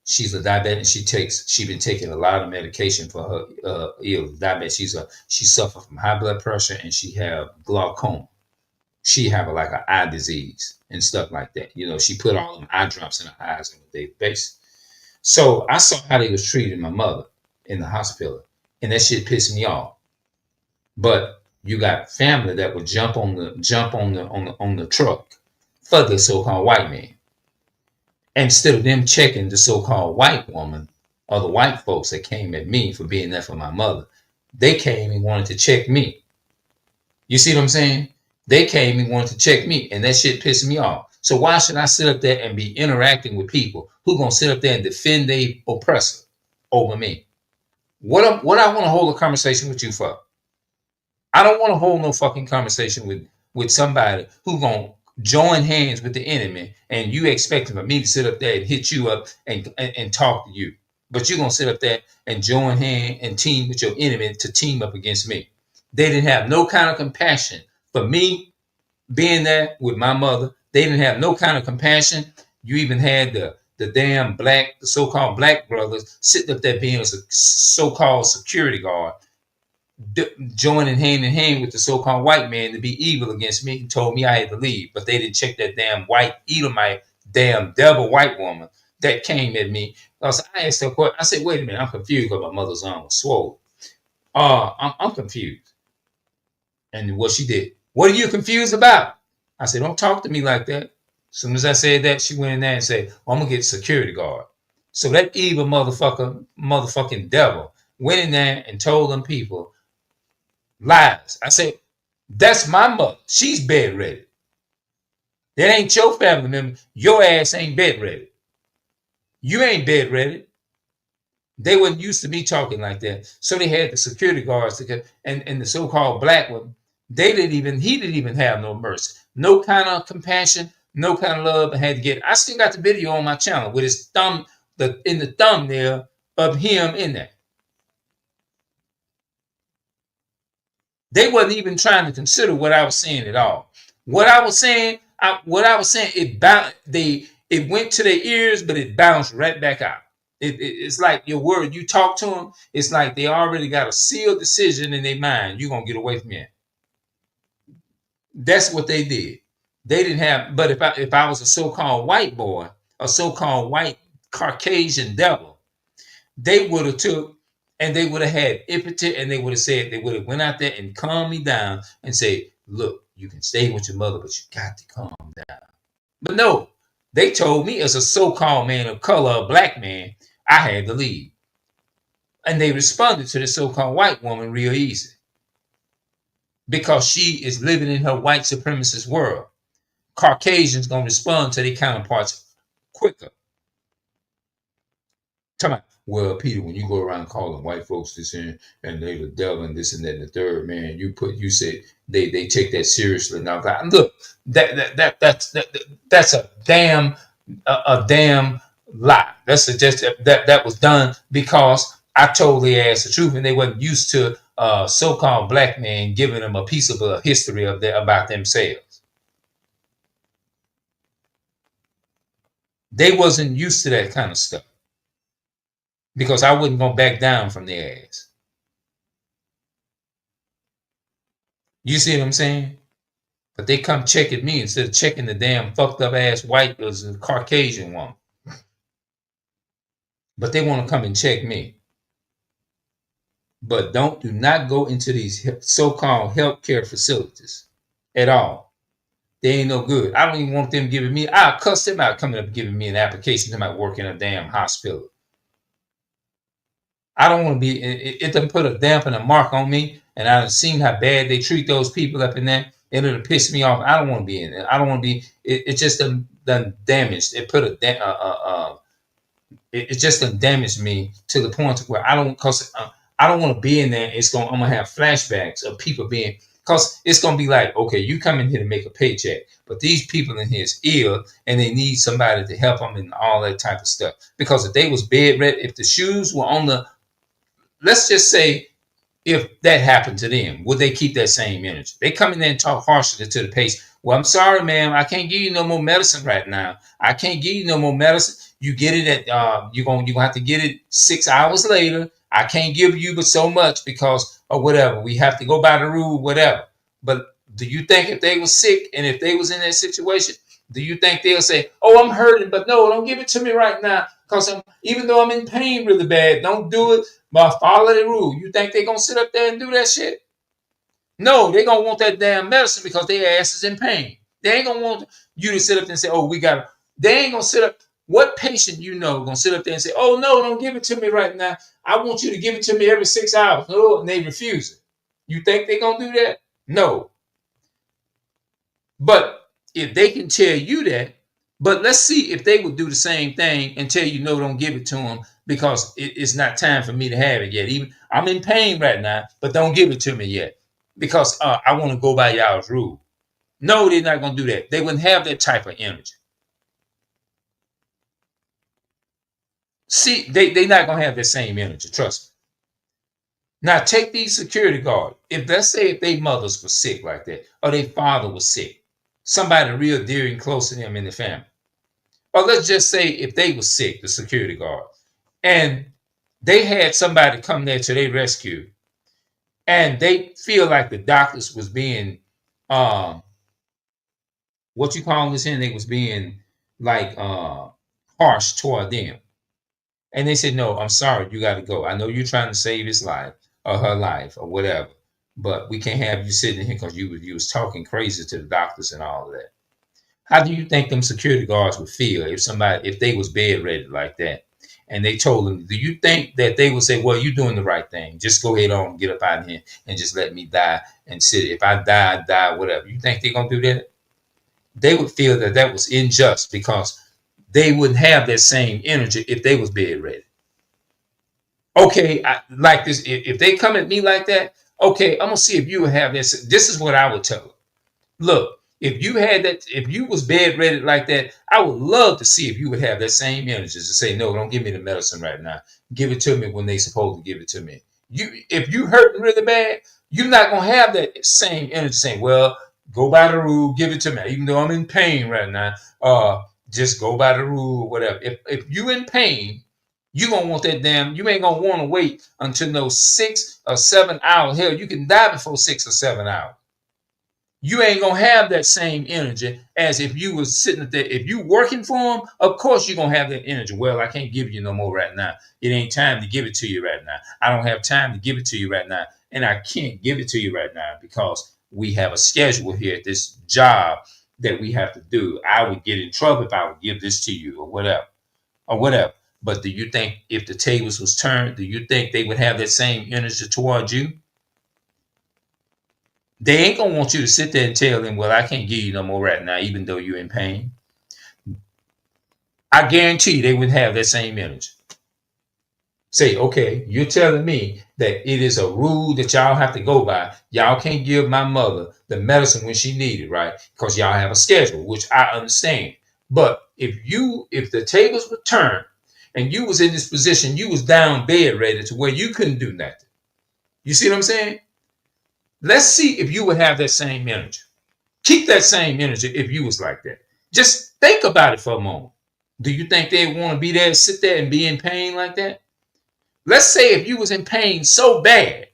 She's a diabetic and she's been taking a lot of medication for her diabetes. She suffers from high blood pressure and she have glaucoma. She have like an eye disease and stuff like that. You know, she put all them eye drops in her eyes on a daily basis. So I saw how they was treating my mother in the hospital, and that shit pissed me off. But you got family that would jump on the truck for the so-called white man. Instead of them checking the so-called white woman or the white folks that came at me for being there for my mother, they came and wanted to check me. You see what I'm saying? They came and wanted to check me, and that shit pissed me off. So why should I sit up there and be interacting with people who gonna sit up there and defend their oppressor over me? What I want to hold a conversation with you for? I don't want to hold no fucking conversation with somebody who gonna join hands with the enemy, and you expecting for me to sit up there and hit you up and talk to you, but you're gonna sit up there and join hand and team with your enemy to team up against me. They didn't have no kind of compassion for me being there with my mother. They didn't have no kind of compassion. You even had the damn the so-called black brothers sitting up there being a so-called security guard, joining hand in hand with the so-called white man to be evil against me and told me I had to leave. But they didn't check that damn white Edomite, damn devil white woman that came at me. Because I asked her, I said, wait a minute, I'm confused because my mother's arm was swollen. I'm confused. And what she did, what are you confused about? I said, don't talk to me like that. As soon as I said that, she went in there and said, I'm going to get a security guard. So that evil motherfucking devil went in there and told them people lies. I said, that's my mother. She's bedridden. That ain't your family member. Your ass ain't bedridden. You ain't bedridden. They weren't used to me talking like that. So they had the security guards to and the so-called black one. He didn't even have no mercy, no kind of compassion, no kind of love. I had to get it. I still got the video on my channel with his thumb, in the thumbnail of him in there. They wasn't even trying to consider what I was saying at all. What I was saying, it went to their ears, but it bounced right back out. It's like your word. You talk to them, it's like they already got a sealed decision in their mind. You're gonna get away from me. That's what they did. They didn't have. But if I was a so-called white boy, a so-called white Caucasian devil, they would have took and they would have had empathy, and they would have said, they would have went out there and calmed me down and say, look, you can stay with your mother, but you got to calm down. But no, they told me as a so-called man of color, a black man, I had to leave. And they responded to the so-called white woman real easy. Because she is living in her white supremacist world. Caucasians gonna respond to their counterparts quicker. Come on. Well, Peter, when you go around calling white folks this and they the devil and this and that and the third, man, you said they take that seriously. Now, look, that's a damn lie. That's just that was done because I told their ass the truth, and they wasn't used to so-called black man giving them a piece of a history about themselves. They wasn't used to that kind of stuff. Because I wasn't going to back down from their ass. You see what I'm saying? But they come check at me instead of checking the damn fucked up ass white or Caucasian one. But they want to come and check me. But do not go into these so-called healthcare facilities at all. They ain't no good. I don't even want them giving me, I'll cuss them out coming up giving me an application. They might work in a damn hospital. I don't want to be, it doesn't put a damp and a mark on me. And I've seen how bad they treat those people up in there. And it'll piss me off. I don't want to be in there. I don't want to be, it just done damaged. It put it just done damaged me to the point where I don't, cause I don't want to be in there. I'm gonna have flashbacks of people being, cause it's gonna be like, okay, you come in here to make a paycheck, but these people in here is ill and they need somebody to help them and all that type of stuff. Because if they was bedridden, if the shoes were on the, let's just say if that happened to them, would they keep that same energy? They come in there and talk harshly to the patient. Well, I'm sorry, ma'am. I can't give you no more medicine right now. I can't give you no more medicine. You get it at you're gonna have to get it 6 hours later. I can't give you but so much because or whatever. We have to go by the rule, whatever. But do you think if they were sick and if they was in that situation, do you think they'll say, "Oh, I'm hurting, but no, don't give it to me right now because even though I'm in pain really bad, don't do it, but follow the rule." You think they're gonna sit up there and do that shit? No, they're gonna want that damn medicine because their ass is in pain. They ain't gonna want you to sit up there and say, "Oh, we gotta." They ain't gonna sit up. What patient you know gonna sit up there and say, "Oh no, don't give it to me right now. I want you to give it to me every 6 hours." No, and they refuse it. You think they're gonna do that? No. But if they can tell you that, but let's see if they would do the same thing and tell you, no, don't give it to them because it's not time for me to have it yet. Even I'm in pain right now, but don't give it to me yet because I want to go by y'all's rule. No, they're not going to do that. They wouldn't have that type of energy. See, they're not going to have that same energy. Trust me. Now, take these security guards. If let's say if their mothers were sick like that or their father was sick, somebody real dear and close to them in the family. Or let's just say if they were sick, the security guard, and they had somebody come there to their rescue, and they feel like the doctors was being, um, what you call this? And they was being like harsh toward them, and they said, "No, I'm sorry, you got to go. I know you're trying to save his life or her life or whatever, but we can't have you sitting here because you was talking crazy to the doctors and all of that." How do you think them security guards would feel if they was bedridden like that, and they told them? Do you think that they would say, "Well, you're doing the right thing. Just go ahead on, get up out of here, and just let me die and sit. If I die, I die, whatever." You think they're gonna do that? They would feel that that was unjust because they wouldn't have that same energy if they was bedridden. Okay, like this. If they come at me like that, okay, I'm gonna see if you would have this. This is what I would tell them. Look, if you had that, if you was bedridden like that, I would love to see if you would have that same energy to say, "No, don't give me the medicine right now. Give it to me when they supposed to give it to me." If you hurting really bad, you're not gonna have that same energy saying, "Well, go by the rule, give it to me, even though I'm in pain right now. Just go by the rule, or whatever." If you in pain, you gonna want that damn. You ain't gonna want to wait until those 6 or 7 hours. Hell, you can die before 6 or 7 hours. You ain't gonna have that same energy as if you was sitting there. If you working for them, of course you're gonna have that energy. Well, I can't give you no more right now. It ain't time to give it to you right now. I don't have time to give it to you right now, and I can't give it to you right now because we have a schedule here at this job that we have to do. I would get in trouble if I would give this to you or whatever, or whatever. But do you think if the tables was turned, do you think they would have that same energy towards you? They ain't gonna want you to sit there and tell them, "Well, I can't give you no more right now, even though you're in pain." I guarantee you they would have that same energy. Say, "Okay, you're telling me that it is a rule that y'all have to go by. Y'all can't give my mother the medicine when she needed, right? Because y'all have a schedule," which I understand. But if the tables were turned and you was in this position, you was down bed ready to where you couldn't do nothing. You see what I'm saying? Let's see if you would have that same energy. Keep that same energy if you was like that. Just think about it for a moment. Do you think they want to be there, sit there and be in pain like that? Let's say if you was in pain so bad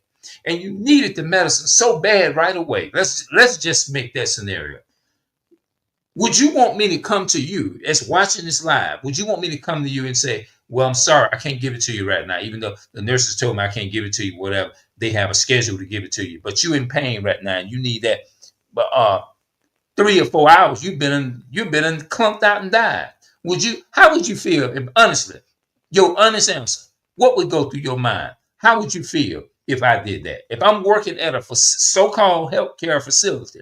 and you needed the medicine so bad right away. Let's just make that scenario. Would you want me to come to you as watching this live? Would you want me to come to you and say, "Well, I'm sorry, I can't give it to you right now, even though the nurses told me I can't give it to you, whatever. They have a schedule to give it to you, but you're in pain right now and you need that." But 3 or 4 hours, you've been clumped out and died. Would you? How would you feel if honestly, your honest answer? What would go through your mind? How would you feel if I did that? If I'm working at a so-called healthcare facility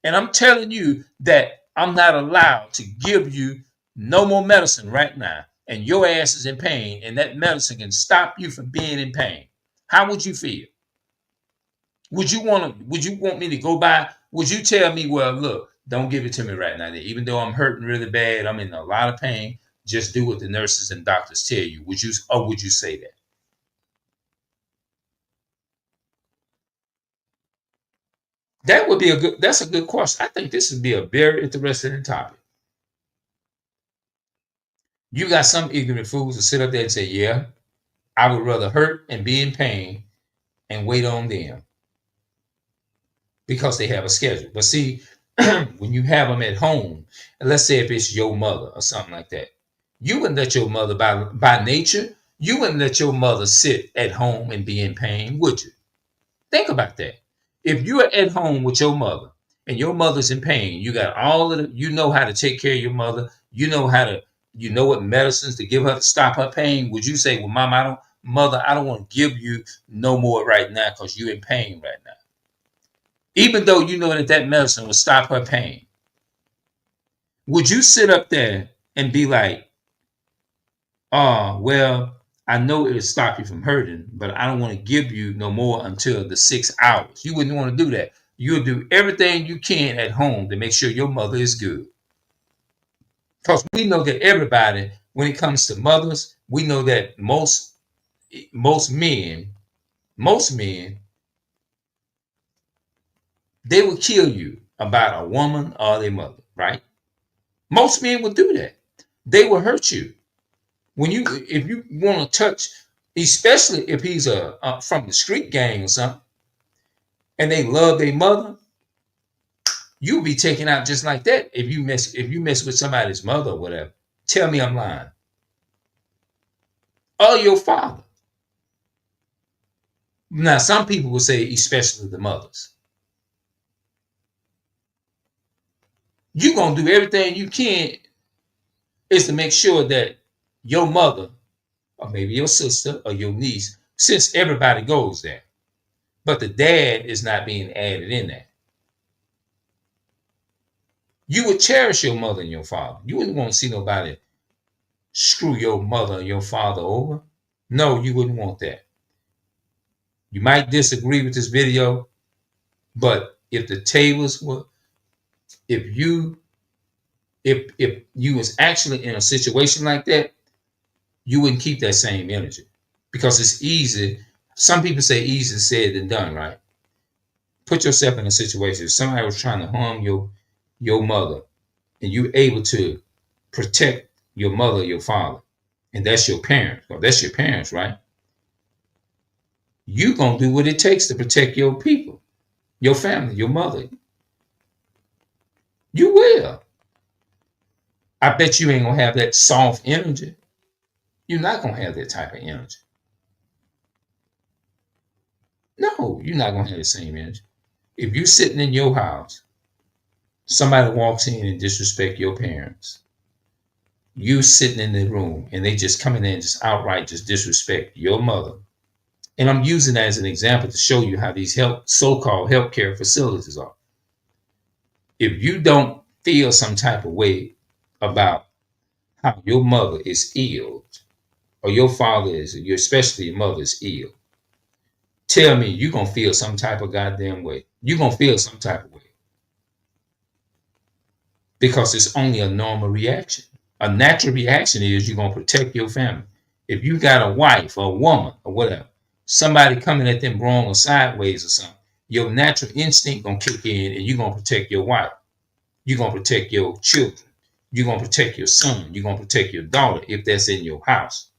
and I'm telling you that I'm not allowed to give you no more medicine right now. and your ass is in pain, and that medicine can stop you from being in pain, how would you feel? Would you want me to go by? Would you tell me, well, look, don't give it to me right now. Even though I'm hurting really bad, I'm in a lot of pain. Just do what the nurses and doctors tell you. Would you say that? That would be that's a good question. I think this would be a very interesting topic. You got some ignorant fools to sit up there and say, yeah, I would rather hurt and be in pain and wait on them because they have a schedule. But see, when you have them at home, and let's say if it's your mother or something like that, you wouldn't let your mother, by nature, you wouldn't let your mother sit at home and be in pain, would you? Think about that. If you're at home with your mother and your mother's in pain, you got all of the, you know how to take care of your mother, you know how to, you know what medicines to give her to stop her pain. Would you say, well, mom, mother, I don't want to give you no more right now because you're in pain right now? Even though you know that that medicine will stop her pain, would you sit up there and be like, oh, well, I know it'll stop you from hurting, but I don't want to give you no more until the 6 hours. You wouldn't want to do that. You'll do everything you can at home to make sure your mother is good. Because we know that everybody, when it comes to mothers, we know that most men, most men, they will kill you about a woman or their mother, right? Most men will do that. They will hurt you. When you, if you want to touch, especially if he's from the street gang or something, and they love their mother, you'll be taken out just like that if you mess with somebody's mother or whatever. Tell me I'm lying. Or your father. Now, some people will say, especially the mothers. You're gonna do everything you can is to make sure that your mother, or maybe your sister or your niece, since everybody goes there, but the dad is not being added in there. You would cherish your mother and your father. You wouldn't want to see nobody screw your mother and your father over. No, you wouldn't want that. You might disagree with this video, but if the tables were, if you, if you was actually in a situation like that, you wouldn't keep that same energy because it's easy. Some people say easy said than done, right? Put yourself in a situation. If somebody was trying to harm your mother, and you're able to protect your mother, your father, and that's your parents. Or that's your parents, right? You're gonna do what it takes to protect your people, your family, your mother. You will. I bet you ain't gonna have that soft energy. You're not gonna have that type of energy. No, you're not gonna have the same energy. If you're sitting in your house, somebody walks in and disrespect your parents. You sitting in the room and they just come in there and just outright just disrespect your mother. And I'm using that as an example to show you how these so-called healthcare facilities are. If you don't feel some type of way about how your mother is ill, or your father is, especially your mother is ill, tell me you're gonna feel some type of goddamn way. You're gonna feel some type of way. Because it's only a normal reaction. A natural reaction is you're gonna protect your family. If you got a wife or a woman or whatever, somebody coming at them wrong or sideways or something, your natural instinct gonna kick in and you're gonna protect your wife. You're gonna protect your children. You're gonna protect your son. You're gonna protect your daughter if that's in your house.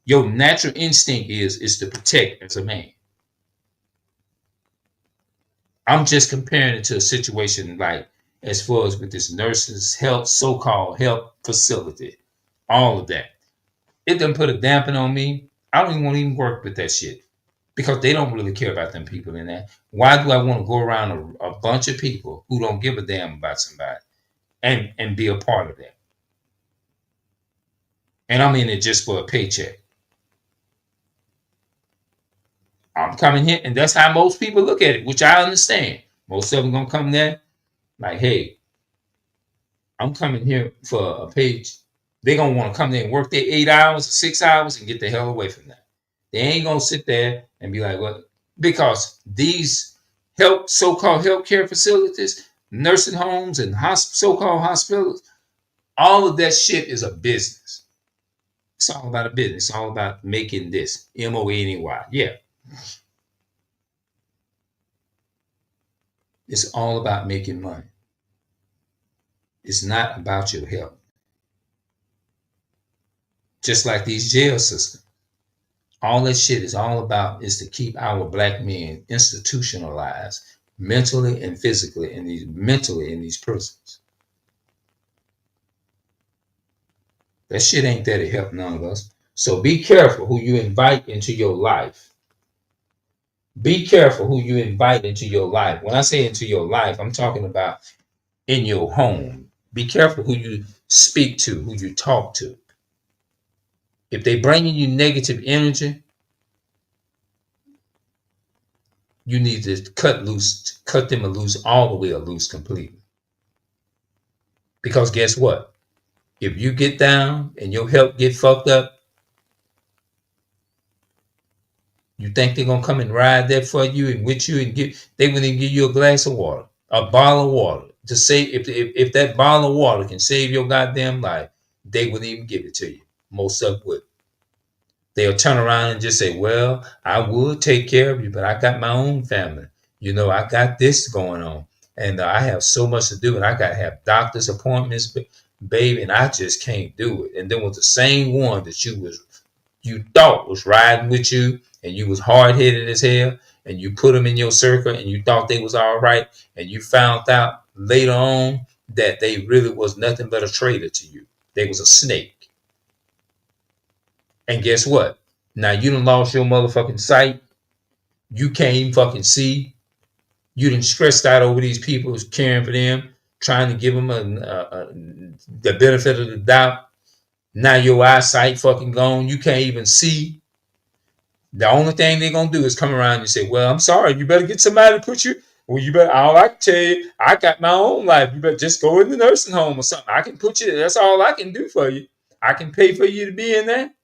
Your natural instinct is to protect as a man. I'm just comparing it to a situation like as far as with this nurses health, so-called health facility, all of that. It doesn't put a dampen on me. I don't even want to even work with that shit because they don't really care about them people in there. Why do I want to go around a bunch of people who don't give a damn about somebody and be a part of that? And I'm in it just for a paycheck. I'm coming here, and that's how most people look at it, which I understand. Most of them gonna come there like, hey, I'm coming here for a page. They're gonna want to come there and work their 8 hours, 6 hours, and get the hell away from that. They ain't gonna sit there and be like, "Well," because these so-called healthcare facilities, nursing homes, and so-called hospitals, all of that shit is a business. It's all about a business. It's all about making this MONEY. Yeah, it's all about making money. It's not about your health. Just like these jail systems. All that shit is all about is to keep our black men institutionalized mentally and physically in these prisons. That shit ain't there to help none of us. So be careful who you invite into your life. Be careful who you invite into your life. When I say into your life, I'm talking about in your home. Be careful who you speak to, who you talk to. If they bringing you negative energy, you need to cut them loose all the way or loose completely. Because guess what? If you get down and your health get fucked up, you think they're gonna come and ride that for you and with you and they wouldn't even give you a glass of water, a bottle of water. To say if that bottle of water can save your goddamn life, they wouldn't even give it to you. Most of would. They'll turn around and just say, "Well, I would take care of you, but I got my own family. You know, I got this going on, and I have so much to do, and I got to have doctor's appointments, baby, and I just can't do it." And then with the same one that you thought was riding with you, and you was hard headed as hell, and you put them in your circle, and you thought they was all right, and you found out later on that they really was nothing but a traitor to you. They was a snake. And guess what? Now you done lost your motherfucking sight. You can't even fucking see. You done stressed out over these people who's caring for them, trying to give them the benefit of the doubt. Now your eyesight fucking gone. You can't even see. The only thing they're gonna do is come around and say, "Well, I'm sorry. You better get somebody to put you. Well, you better. All I can tell you, I got my own life. You better just go in the nursing home or something. I can put you. That's all I can do for you. I can pay for you to be in there."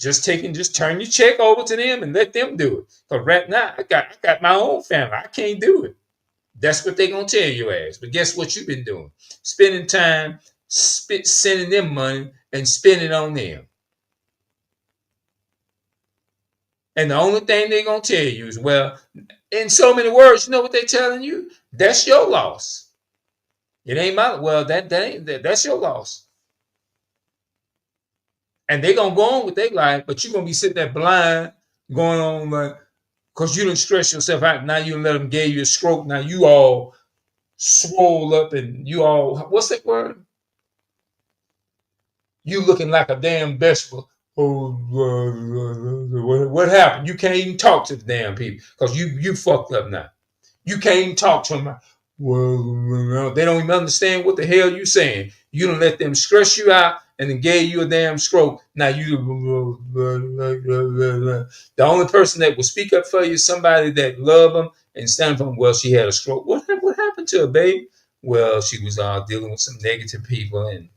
Just turn your check over to them and let them do it. Cause right now I got my own family. I can't do it. That's what they gonna tell your ass. But guess what you've been doing? Spending time sending them money and spending on them. And the only thing they gonna tell you is, well, in so many words, you know what they telling you? That's your loss. It ain't my well, that's your loss. And they gonna go on with their life, but you're gonna be sitting there blind, going on like, because you didn't stress yourself out. Now you let them give you a stroke. Now you all swole up and you all, what's that word? You looking like a damn vegetable. Oh, what happened? You can't even talk to the damn people because you fucked up now. You can't even talk to them. Well, they don't even understand what the hell you saying. You don't let them stress you out and then gave you a damn stroke. Now the only person that will speak up for you is somebody that love them and stand for them. Well, she had a stroke. What happened to her, babe? Well, she was dealing with some negative people, and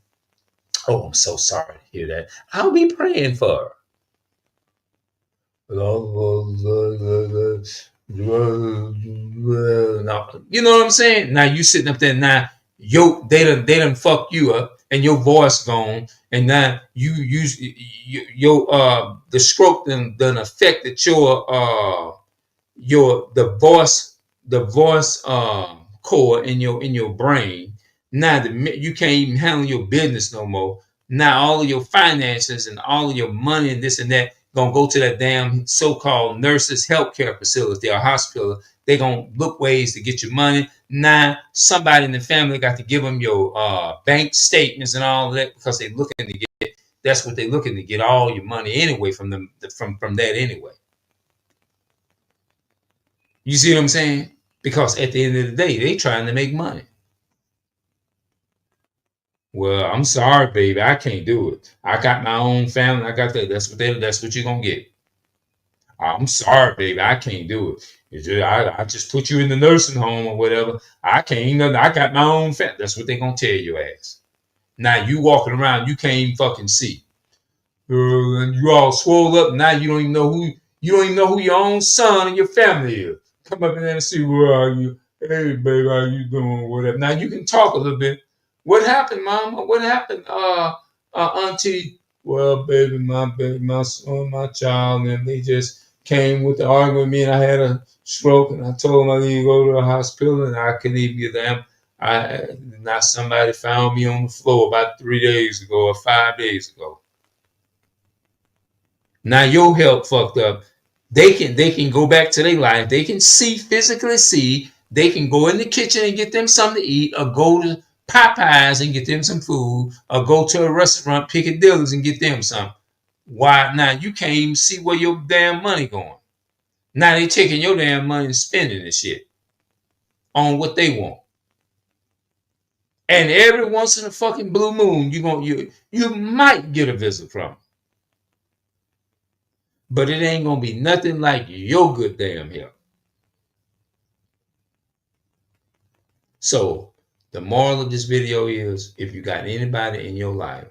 oh, I'm so sorry to hear that. I'll be praying for her. Now, you know what I'm saying? Now you sitting up there now, they done fuck you up and your voice gone, and now you use your the stroke done affected your the voice core in your brain. Now you can't even handle your business no more. Now all of your finances and all of your money and this and that gonna go to that damn so-called nurses healthcare facility or hospital. They gonna look ways to get your money. Now somebody in the family got to give them your bank statements and all of that because they looking to get. That's what they looking to get all your money anyway from them from that anyway. You see what I'm saying? Because at the end of the day, they trying to make money. Well, I'm sorry, baby, I can't do it. I got my own family. I got that. That's what you're gonna get. I'm sorry, baby, I can't do it. I just put you in the nursing home or whatever. I can't nothing. I got my own family. That's what they gonna tell you ass. Now you walking around, you can't even fucking see. And you all swole up. Now you don't even know who your own son and your family is. Come up in there and see where are you. Hey baby, how you doing? Whatever. Now you can talk a little bit. What happened, mama? What happened, auntie? Well, baby, my son, my child, and they just came with the argument with me, and I had a stroke, and I told them I need to go to the hospital, and I couldn't even get them. Now somebody found me on the floor about 3 days ago or 5 days ago. Now your health fucked up. They can go back to their life. They can physically see. They can go in the kitchen and get them something to eat, or go to Popeyes and get them some food, or go to a restaurant, Piccadilly's, and get them something. Why now you can't even see where your damn money going? Now they taking your damn money and spending this shit on what they want. And every once in a fucking blue moon, you might get a visit from them. But it ain't gonna be nothing like your good damn health. So the moral of this video is, if you got anybody in your life,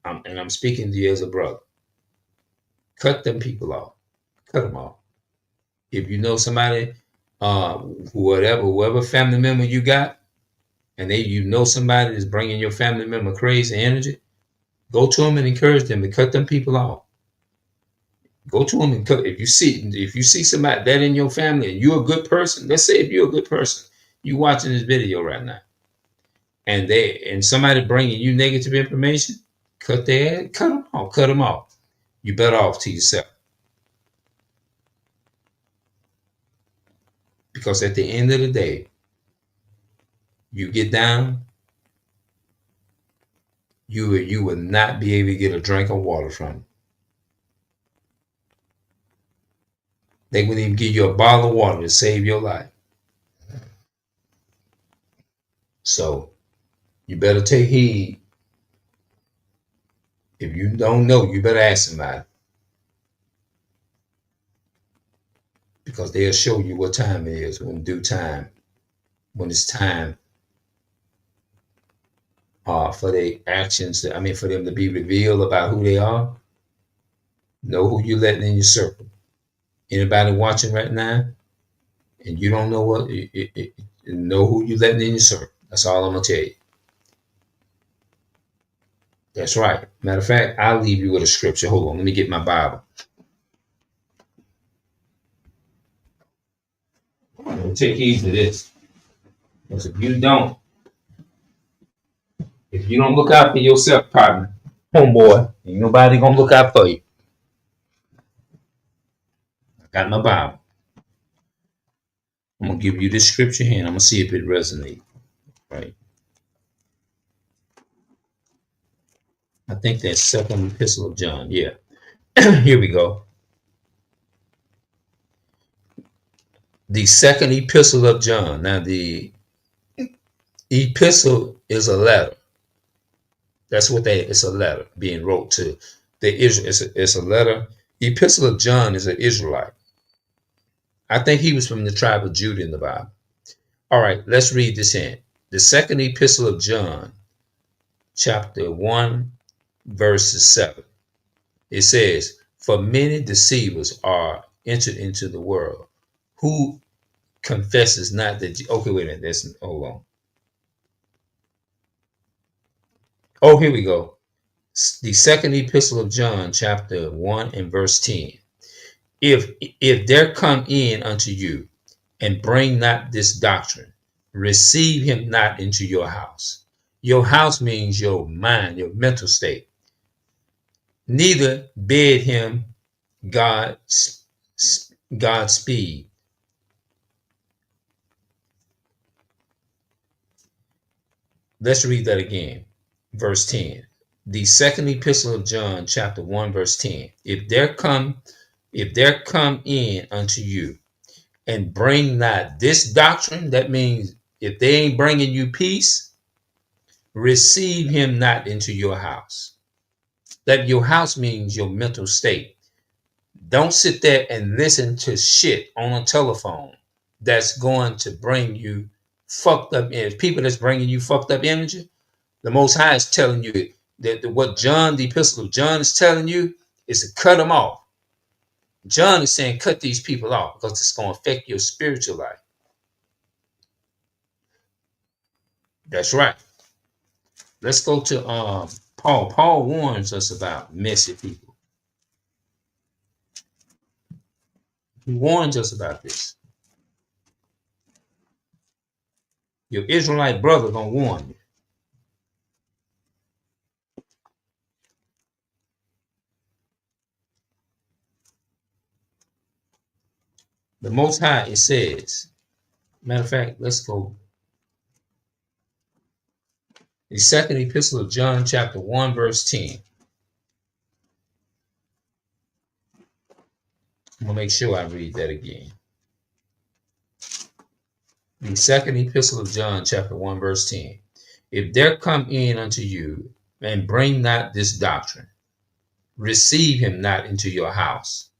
and I'm speaking to you as a brother, cut them people off. Cut them off. If you know somebody, whoever family member you got, and you know somebody that's bringing your family member crazy energy, go to them and encourage them to cut them people off. Go to them and cut. If you see somebody that in your family and you're a good person, let's say if you're a good person, you watching this video right now, and somebody bringing you negative information, cut them off. You better off to yourself, because at the end of the day, you get down, you will not be able to get a drink of water from them. They wouldn't even give you a bottle of water to save your life. So you better take heed. If you don't know, you better ask somebody, because they'll show you what time it is when due time, when it's time for their actions. For them to be revealed about who they are. Know who you're letting in your circle. Anybody watching right now, and you don't know know who you're letting in your circle. That's all I'm gonna tell you. That's right. Matter of fact, I'll leave you with a scripture. Hold on, let me get my Bible. Take heed to this, because if you don't look out for yourself, partner, homeboy, ain't nobody gonna look out for you. I got my Bible. I'm gonna give you this scripture here, and I'm gonna see if it resonates. Right? I think that's second epistle of John. Yeah. Here we go. The second epistle of John. Now, the epistle is a letter. That's what it's a letter being wrote to the Israel. It's a letter. Epistle of John is an Israelite. I think he was from the tribe of Judah in the Bible. All right, let's read this in. The second epistle of John, chapter 1, verses 7. It says, "For many deceivers are entered into the world, who confesses not that." Okay, wait a minute. Hold on. Oh, here we go. The second epistle of John, chapter 1 and verse 10. If there come in unto you and bring not this doctrine, receive him not into your house. Your house means your mind, your mental state. Neither bid him Godspeed. Let's read that again. Verse 10. The second epistle of John, chapter 1, verse 10. If there come in unto you and bring not this doctrine, that means if they ain't bringing you peace, receive him not into your house. That your house means your mental state. Don't sit there and listen to shit on a telephone that's going to bring you fucked up energy. People that's bringing you fucked up energy, The Most High is telling you that what John, the Epistle of John, is telling you is to cut them off. John is saying cut these people off because it's going to affect your spiritual life. That's right. Let's go to Paul. Paul warns us about messy people. He warns us about this. Your Israelite brother gonna warn you. The Most High, it says. Matter of fact, let's go. The second epistle of John, chapter 1, verse 10. I'm gonna make sure I read that again. The second epistle of John, chapter 1, verse 10. If there come in unto you and bring not this doctrine, receive him not into your house,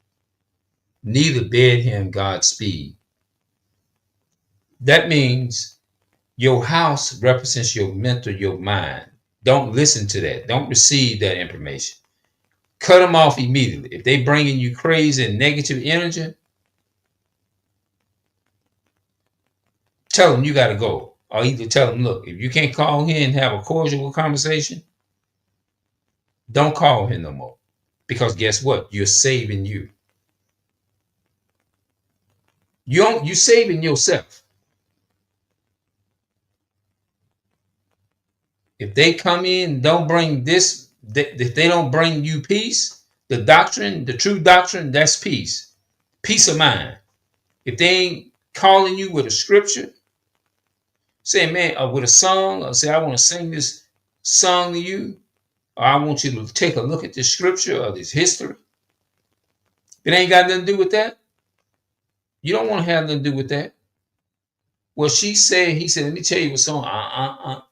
neither bid him Godspeed. That means your house represents your mental, your mind. Don't listen to that. Don't receive that information. Cut them off immediately. If they bringing you crazy and negative energy, tell them you got to go. Or either tell them, look, if you can't call here and have a cordial conversation, don't call him no more. Because guess what? You're saving you. You're saving yourself. If they come in and don't bring this, if they don't bring you peace, the doctrine, the true doctrine, that's peace. Peace of mind. If they ain't calling you with a scripture, say, man, or with a song, or say, I want to sing this song to you, or I want you to take a look at this scripture or this history. It ain't got nothing to do with that. You don't want to have nothing to do with that. Well, she said, he said, let me tell you what's on.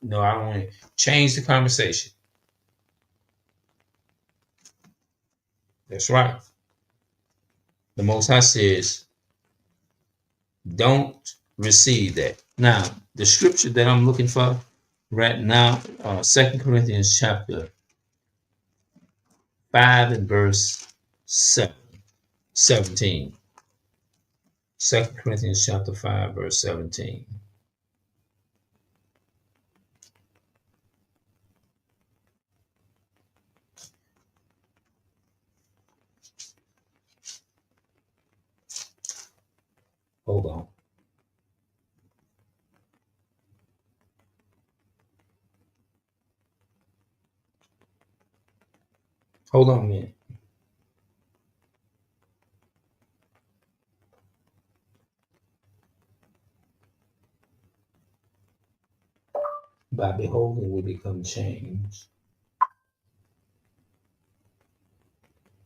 No, I don't want to change the conversation. That's right. The Most High says, don't receive that. Now, the scripture that I'm looking for right now, 2 Corinthians chapter 5 and verse 17. 2 Corinthians chapter 5, verse 17. Hold on. Hold on a minute. By beholding we become changed.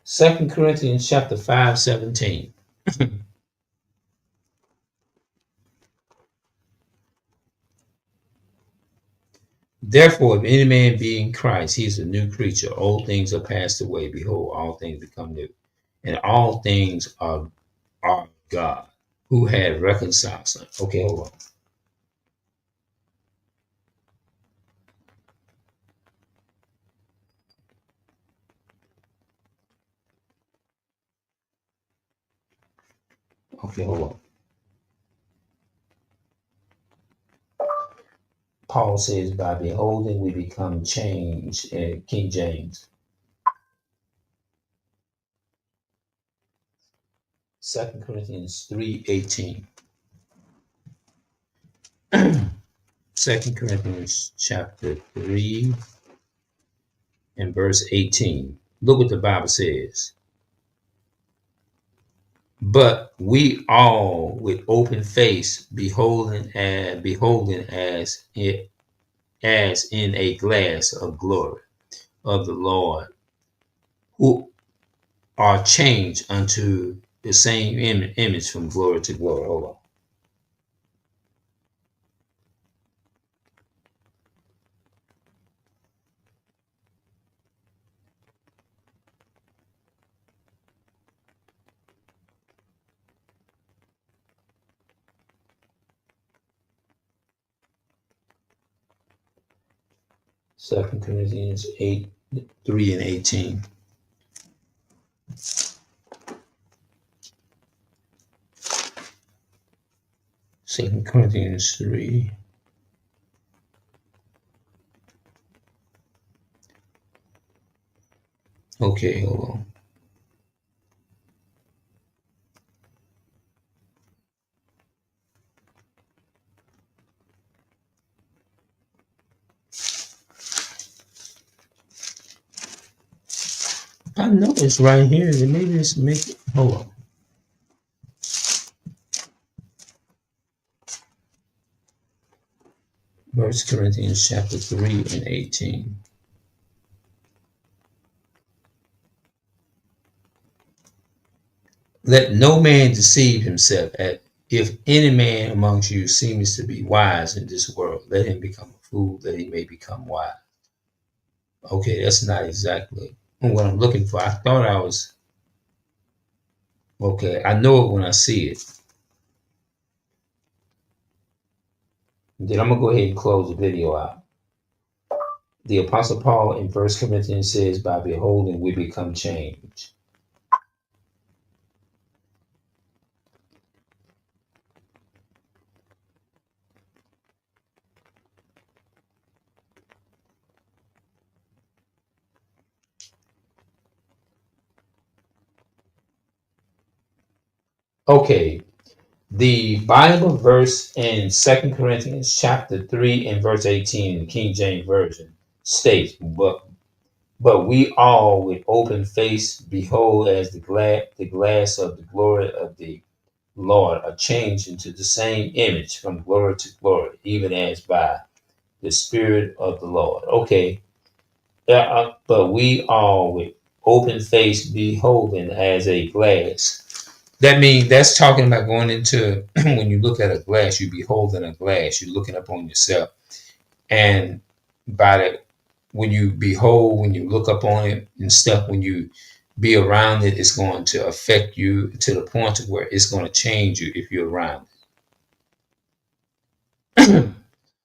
2 Corinthians chapter 5, 17. Therefore, if any man be in Christ, he is a new creature. Old things are passed away. Behold, all things become new. And all things are God, who had reconciled us. Okay, hold on. Okay, hold on. Paul says, by beholding we become changed. King James. 2 Corinthians 3:18. 2 Corinthians chapter 3 and verse 18. Look what the Bible says. But we all with open face beholding as in a glass of glory of the Lord, who are changed unto the same image from glory to glory. Hold on. Second Corinthians 8, 3 and 18. Second Corinthians 3. Okay, hold on. I know it's right here. Maybe it's make it. Hold on. First Corinthians chapter 3 and 18. Let no man deceive himself. If any man amongst you seems to be wise in this world, let him become a fool that he may become wise. Okay, that's not exactly what I'm looking for. I thought I was okay. I know it when I see it. Then I'm gonna go ahead and close the video out. The Apostle Paul in First Corinthians says, "By beholding, we become changed." Okay, the Bible verse in Second Corinthians chapter 3 and verse 18 in the King James Version states, but we all with open face behold as the glass of the glory of the Lord are changed into the same image from glory to glory, even as by the Spirit of the Lord. Okay, but we all with open face beholding as a glass. That means that's talking about going into when you look at a glass, you beholding a glass, you're looking up on yourself. And by the when you behold, when you look up on it and stuff, when you be around it, it's going to affect you to the point of where it's going to change you if you're around it.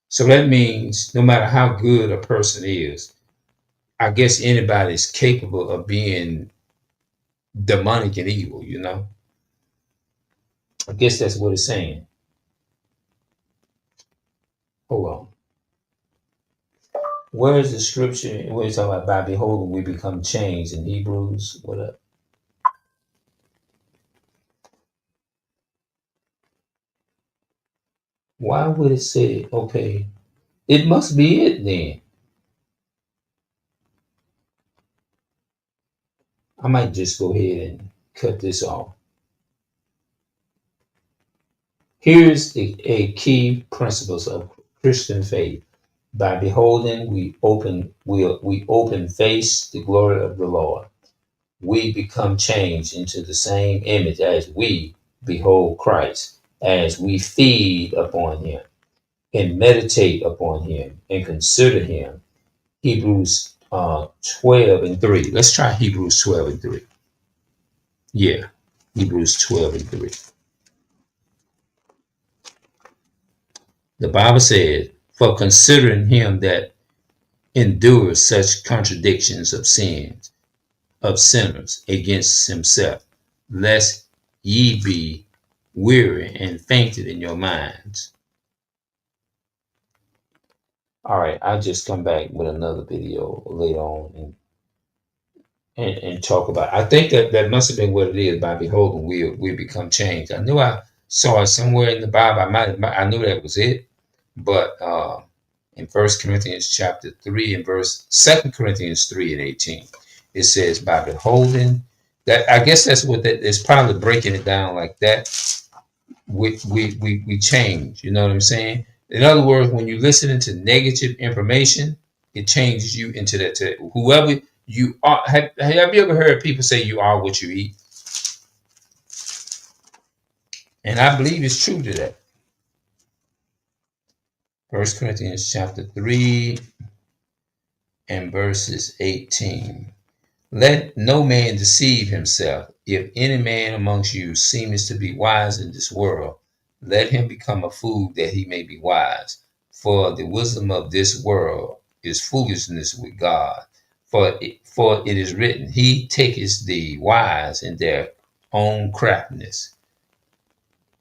So that means no matter how good a person is, I guess anybody's capable of being demonic and evil, you know? I guess that's what it's saying. Hold on. Where is the scripture where it's talking about by beholding we become changed in Hebrews? What up? Why would it say, okay, it must be it then? I might just go ahead and cut this off. Here's a key principles of Christian faith. By beholding, we open face the glory of the Lord. We become changed into the same image as we behold Christ, as we feed upon him and meditate upon him and consider him. Hebrews 12 and 3. Let's try Hebrews 12 and 3. Yeah, Hebrews 12 and 3. The Bible said, for considering him that endures such contradictions of sinners against himself, lest ye be weary and fainted in your minds. All right, I'll just come back with another video later on and talk about it. I think that must have been what it is. By beholding, we become changed. I knew I saw it somewhere in the Bible. I knew that was it, but in First Corinthians chapter 3 and verse 2 Corinthians 3 and 18, it says, by beholding, that I guess that's what that is, probably breaking it down like that. We change, you know what I'm saying? In other words, when you're listening to negative information, it changes you into that whoever you are. Have you ever heard people say you are what you eat? And I believe it's true to that. First Corinthians chapter 3 and verses 18. Let no man deceive himself. If any man amongst you seems to be wise in this world, let him become a fool that he may be wise. For the wisdom of this world is foolishness with God. For it is written, He taketh the wise in their own craftiness.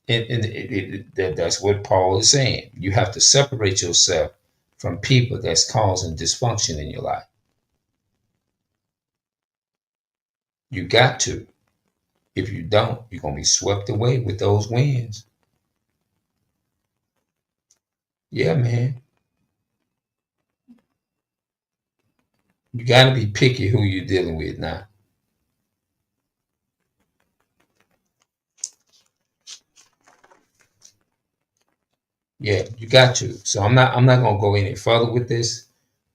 That's what Paul is saying. You have to separate yourself from people that's causing dysfunction in your life. You got to. If you don't, you're going to be swept away with those winds. Yeah, man. You got to be picky who you're dealing with now. Yeah, you got to. So I'm not gonna go any further with this.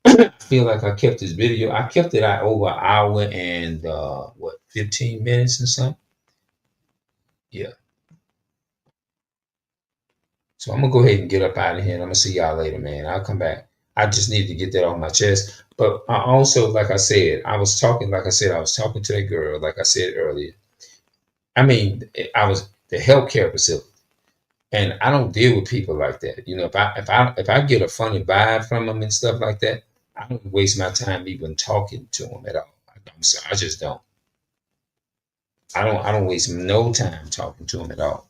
I feel like I kept this video. I kept it at over an hour and 15 minutes or something. Yeah. So I'm gonna go ahead and get up out of here and I'm gonna see y'all later, man. I'll come back. I just need to get that off my chest. But I also, like I said, I was talking to that girl, like I said earlier. I mean, I was the healthcare facility. And I don't deal with people like that. If I get a funny vibe from them and stuff like that, I don't waste my time even talking to them at all. I just don't. I don't waste no time talking to them at all.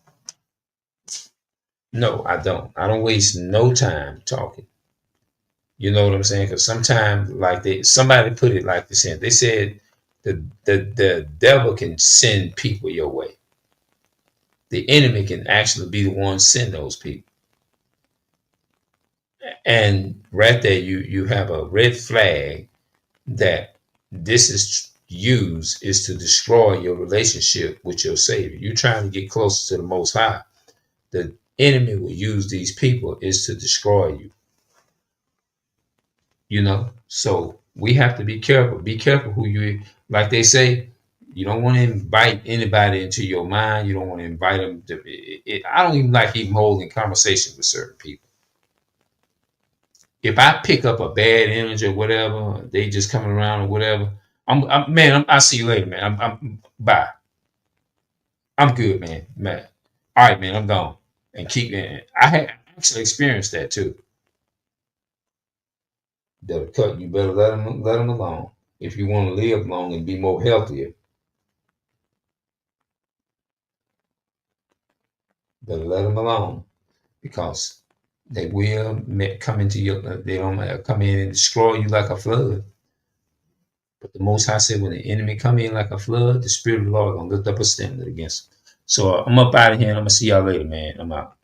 No, I don't. I don't waste no time talking. You know what I'm saying? Because sometimes, like somebody put it like this in. They said the devil can send people your way. The enemy can actually be the one send those people. And right there, you have a red flag that this is used is to destroy your relationship with your Savior. You're trying to get closer to the Most High. The enemy will use these people is to destroy you. So we have to be careful. Be careful who you, like they say, you don't want to invite anybody into your mind. You don't want to invite them to. I don't even like even holding conversation with certain people. If I pick up a bad energy or whatever, they just coming around or whatever, I'll see you later, man. Bye. I'm good, man. All right, man. I'm gone. And keep. I had actually experienced that too. They'll cut. You better let them alone. If you want to live long and be more healthier, better let them alone because they will come into your. They don't come in and destroy you like a flood. But the Most High said, when the enemy come in like a flood, the Spirit of the Lord gonna lift up a standard against him. So I'm up out of here, and I'm gonna see y'all later, man. I'm out.